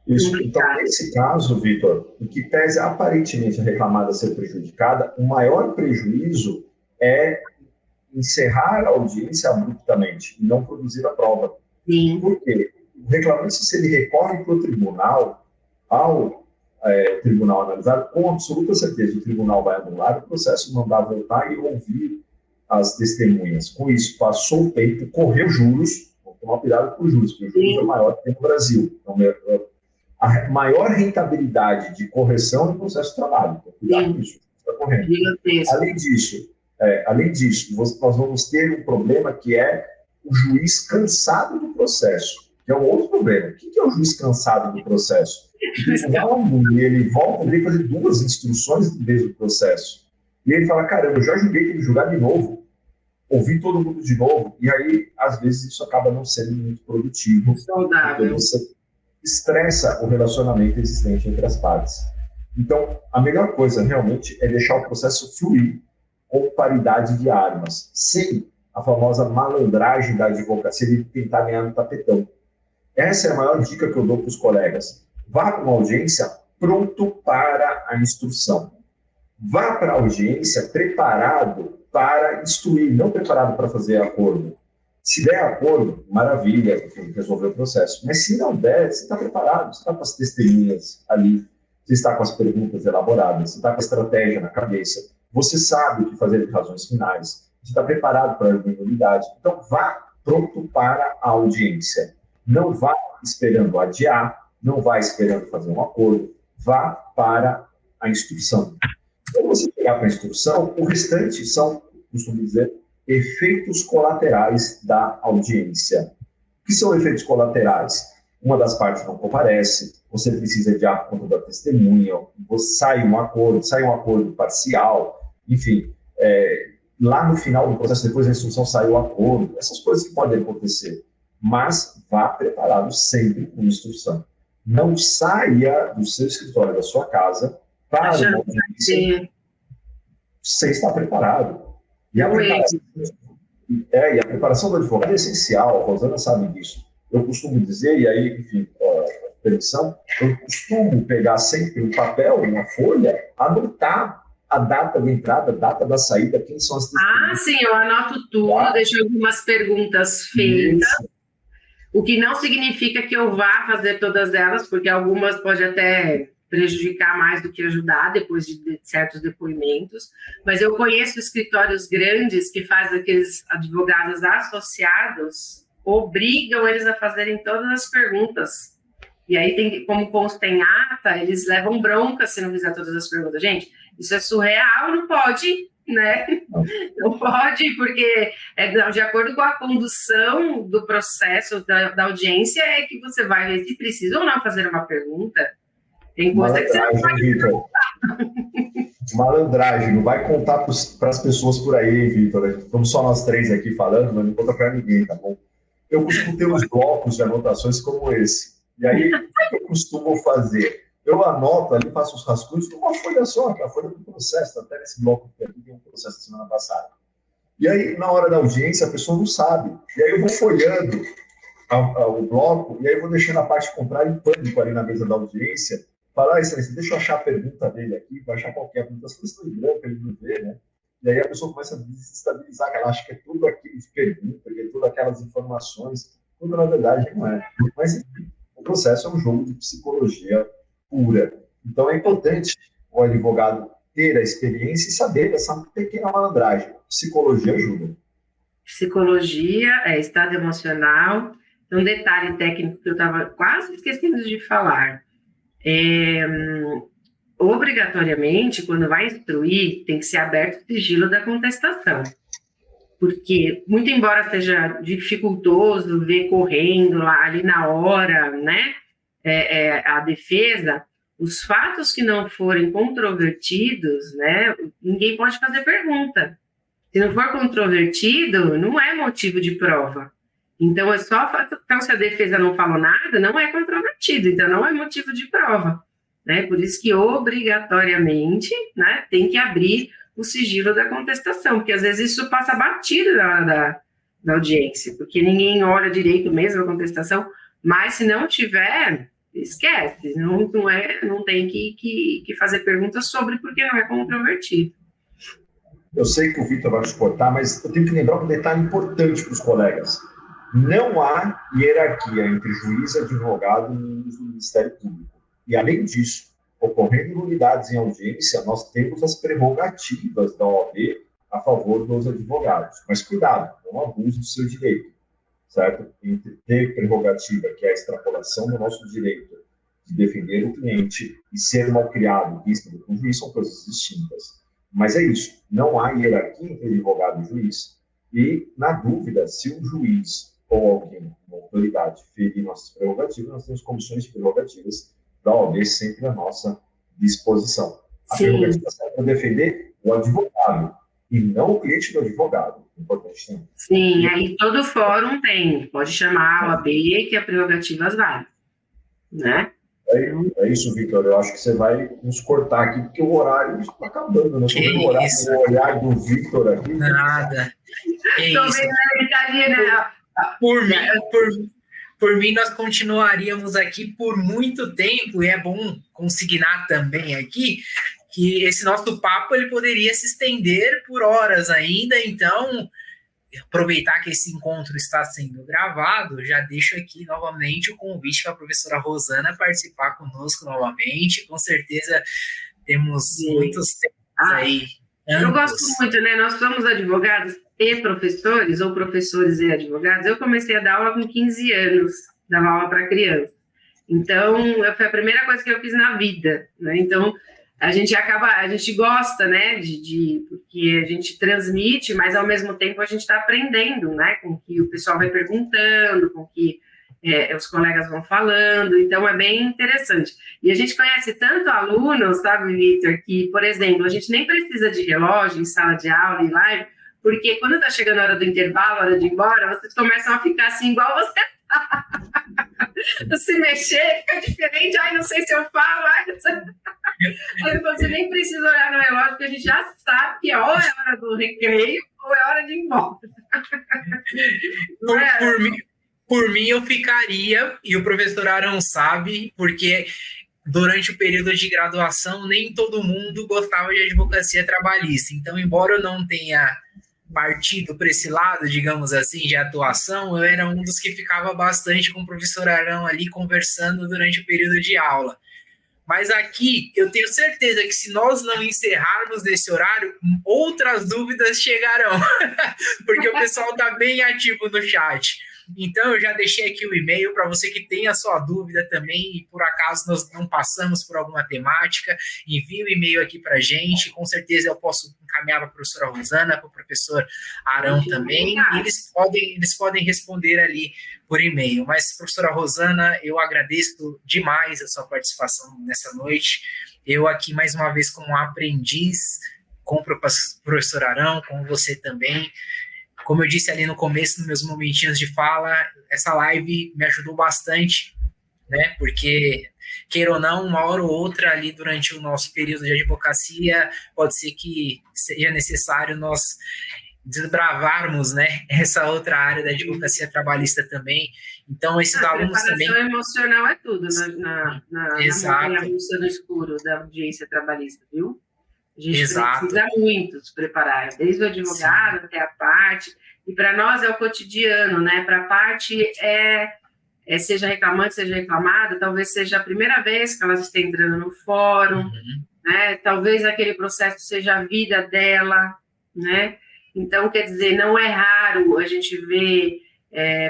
isso. complicado. Então, nesse caso, Vitor, o que pese aparentemente a reclamada ser prejudicada, o maior prejuízo é encerrar a audiência abruptamente e não produzir a prova. Sim. Por quê? O reclamante, se ele recorre para o tribunal, ao tribunal analisar, com absoluta certeza o tribunal vai anular o processo, mandar voltar e ouvir as testemunhas. Com isso, passou o tempo, correu juros, tomar cuidado com o juiz, porque o juiz é o maior que tem no Brasil. Então, a maior rentabilidade de correção é o processo de trabalho. Então, cuidado com isso, está correndo. Além disso, nós vamos ter um problema que é o juiz cansado do processo, que é um outro problema. O que é o juiz cansado do processo? Ele volta, ele tem que fazer 2 instruções no mesmo processo. E ele fala, caramba, eu já julguei, tem que julgar de novo. Ouvir todo mundo de novo. E aí, às vezes, isso acaba não sendo muito produtivo. Saudável. Você estressa o relacionamento existente entre as partes. Então, a melhor coisa, realmente, é deixar o processo fluir com paridade de armas, sem a famosa malandragem da advocacia de tentar ganhar no tapetão. Essa é a maior dica que eu dou para os colegas. Vá para uma audiência pronto para a instrução. Vá para a audiência preparado para instruir, não preparado para fazer acordo. Se der acordo, maravilha, resolver o processo. Mas se não der, você está preparado, você está com as testemunhas ali, você está com as perguntas elaboradas, você está com a estratégia na cabeça, você sabe o que fazer de razões finais, você está preparado para a unidade. Então, vá pronto para a audiência. Não vá esperando adiar, não vá esperando fazer um acordo, vá para a instrução. Quando você chegar para a instrução, o restante são, costumo dizer, efeitos colaterais da audiência. O que são efeitos colaterais? Uma das partes não comparece, você precisa de por conta da testemunha, sai um acordo parcial, enfim, lá no final do processo, depois da instrução, sai o acordo, essas coisas que podem acontecer, mas vá preparado sempre com instrução. Não saia do seu escritório, da sua casa, para uma audiência sem estar preparado. E a preparação do advogado é essencial, a Rosana sabe disso. Eu costumo dizer, e aí, enfim, permissão, eu costumo pegar sempre um papel, uma folha, anotar a data de entrada, a data da saída, quem são as testemunhas. Sim, eu anoto tudo, deixo algumas perguntas feitas, o que não significa que eu vá fazer todas elas, porque algumas podem até prejudicar mais do que ajudar depois de certos depoimentos, mas eu conheço escritórios grandes que fazem aqueles advogados associados, obrigam eles a fazerem todas as perguntas. E aí, como consta em ata, eles levam bronca se não fizer todas as perguntas. Gente, isso é surreal, não pode, né? Não pode, porque de acordo com a condução do processo da audiência é que você vai ver se precisa ou não fazer uma pergunta. Tem coisa que você não pode perguntar. Malandragem, não vai contar para as pessoas por aí, Vitor. Estamos só nós 3 aqui falando, mas não conta para ninguém, tá bom? Eu costumo ter uns blocos de anotações como esse. E aí, o que eu costumo fazer? Eu anoto ali, faço os rascunhos numa folha só, que é a folha do processo, até nesse bloco que aqui tem um processo da semana passada. E aí, na hora da audiência, a pessoa não sabe. E aí eu vou folhando o bloco, e aí eu vou deixando a parte contrária em pânico ali na mesa da audiência. Falar, excelência, deixa eu achar a pergunta dele aqui, vai achar qualquer pergunta, as coisas estão em branco, ele não vê, né? E aí a pessoa começa a desestabilizar, que ela acha que é tudo aquilo de pergunta, que é tudo aquelas informações, quando na verdade não é. Mas, enfim, o processo é um jogo de psicologia pura. Então é importante o advogado ter a experiência e saber dessa pequena malandragem. Psicologia ajuda. Psicologia, estado emocional. Um detalhe técnico que eu estava quase esquecendo de falar. Obrigatoriamente, quando vai instruir, tem que ser aberto o sigilo da contestação. Porque, muito embora seja dificultoso ver correndo lá, ali na hora, né, a defesa, os fatos que não forem controvertidos, né, ninguém pode fazer pergunta. Se não for controvertido, não é motivo de prova. Então, então, se a defesa não falou nada, não é controvertido, então não é motivo de prova. Né? Por isso que, obrigatoriamente, né, tem que abrir o sigilo da contestação, porque às vezes isso passa batido na hora da audiência, porque ninguém olha direito mesmo a contestação, mas se não tiver, esquece, não tem que fazer perguntas sobre, porque não é controvertido. Eu sei que o Vitor vai nos cortar, mas eu tenho que lembrar um detalhe importante para os colegas. Não há hierarquia entre juiz e advogado no Ministério Público. E, além disso, ocorrendo nulidades em audiência, nós temos as prerrogativas da OAB a favor dos advogados. Mas cuidado, não abuse do seu direito. certo? Entre ter prerrogativa, que é a extrapolação do nosso direito de defender o cliente, e ser mal criado, ríspido com o juiz, são coisas distintas. Mas é isso, não há hierarquia entre advogado e juiz, e, na dúvida, se um juiz ou alguém, uma autoridade, ferir nossas prerrogativas, nós temos comissões de prerrogativas da OAB sempre à nossa disposição. A prerrogativa serve para defender o advogado, e não o cliente do advogado. Importante também. Sim, aí todo fórum tem, pode chamar a OAB que a prerrogativas vale, né? É isso, Vitor. Eu acho que você vai nos cortar aqui, porque o horário está acabando, né? O olhar do Vitor aqui. Nada. Estou vendo a italiana. Por mim, nós continuaríamos aqui por muito tempo, e é bom consignar também aqui que esse nosso papo ele poderia se estender por horas ainda, então aproveitar que esse encontro está sendo gravado, já deixo aqui novamente o convite para a professora Rosana participar conosco novamente. Com certeza temos muitos temas aí. Eu gosto muito, né? Nós somos advogados e professores, ou professores e advogados. Eu comecei a dar aula com 15 anos, dava aula para criança. Então, foi a primeira coisa que eu fiz na vida, né? Então, a gente gosta, né, porque a gente transmite, mas ao mesmo tempo a gente está aprendendo, né, com que o pessoal vai perguntando, com que os colegas vão falando, então é bem interessante. E a gente conhece tanto alunos, sabe, Vitor, que, por exemplo, a gente nem precisa de relógio em sala de aula e live, porque quando está chegando a hora do intervalo, a hora de ir embora, vocês começam a ficar assim, igual você tá. Se mexer, fica diferente, ai, não sei se eu falo, ai, não sei. Aí você nem precisa olhar no relógio, porque a gente já sabe que ou é hora do recreio ou é hora de ir embora. Por mim, eu ficaria, e o professor Arão sabe, porque durante o período de graduação, nem todo mundo gostava de advocacia trabalhista. Então, embora eu não tenha partido para esse lado, digamos assim, de atuação, eu era um dos que ficava bastante com o professor Arão ali, conversando durante o período de aula. Mas aqui, eu tenho certeza que se nós não encerrarmos nesse horário, outras dúvidas chegarão, porque o pessoal está bem ativo no chat. Então, eu já deixei aqui o e-mail para você que tem a sua dúvida também, e por acaso nós não passamos por alguma temática, envie o e-mail aqui para a gente, com certeza eu posso encaminhar para a professora Rosana, para o professor Arão também, e eles podem responder ali por e-mail. Mas, professora Rosana, eu agradeço demais a sua participação nessa noite. Eu aqui, mais uma vez, como aprendiz, com o professor Arão, com você também. Como eu disse ali no começo, nos meus momentinhos de fala, essa live me ajudou bastante, né? Porque, queira ou não, uma hora ou outra ali durante o nosso período de advocacia, pode ser que seja necessário nós desbravarmos, né, essa outra área da advocacia trabalhista também. Então, esses alunos também... A preparação emocional é tudo na luz no escuro da audiência trabalhista, viu? A gente precisa muito se preparar, desde o advogado até a parte, e para nós é o cotidiano, né? Para a parte seja reclamante, seja reclamada, talvez seja a primeira vez que ela está entrando no fórum, né? Talvez aquele processo seja a vida dela, né? Então, quer dizer, não é raro a gente ver,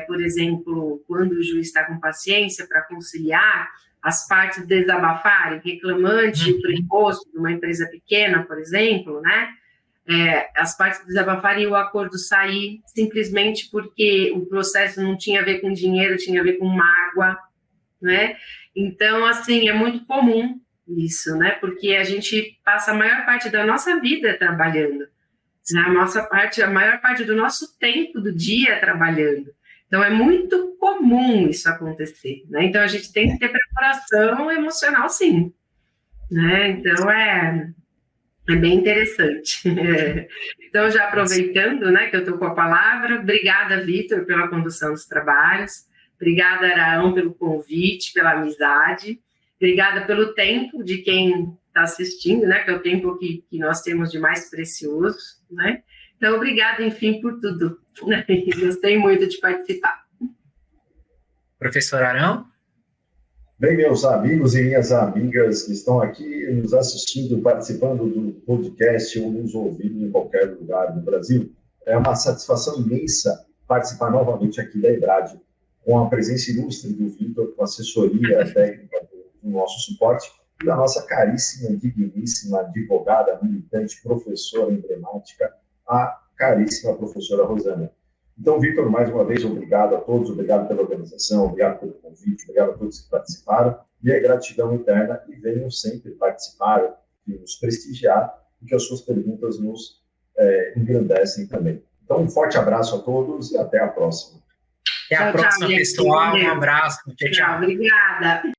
por exemplo, quando o juiz está com paciência para conciliar, as partes desabafarem, reclamante preposto de uma empresa pequena, por exemplo, né? As partes desabafarem e o acordo sair simplesmente porque o processo não tinha a ver com dinheiro, tinha a ver com mágoa, né? Então, assim, é muito comum isso, né? Porque a gente passa a maior parte da nossa vida trabalhando, né? A maior parte do nosso tempo do dia trabalhando. Então, é muito comum isso acontecer, né? Então, a gente tem que ter preparação emocional, sim, né? Então, é bem interessante. Então, já aproveitando, né, que eu estou com a palavra, obrigada, Vitor, pela condução dos trabalhos, obrigada, Araão, pelo convite, pela amizade, obrigada pelo tempo de quem está assistindo, né, que é o tempo que nós temos de mais precioso, né? Então, obrigada, enfim, por tudo. Gostei muito de participar. Professor Arão? Bem, meus amigos e minhas amigas que estão aqui nos assistindo, participando do podcast ou nos ouvindo em qualquer lugar do Brasil, é uma satisfação imensa participar novamente aqui da EBRAD, com a presença ilustre do Vitor, com a assessoria técnica do nosso suporte, e da nossa caríssima, digníssima advogada, militante, professora emblemática, a caríssima professora Rosana. Então, Vitor, mais uma vez, obrigado a todos, obrigado pela organização, obrigado pelo convite, obrigado a todos que participaram, e a gratidão eterna, e venham sempre participar, e nos prestigiar, e que as suas perguntas nos engrandecem também. Então, um forte abraço a todos e até a próxima. Até a próxima, pessoal. Um abraço. Tchau, tchau. Obrigada.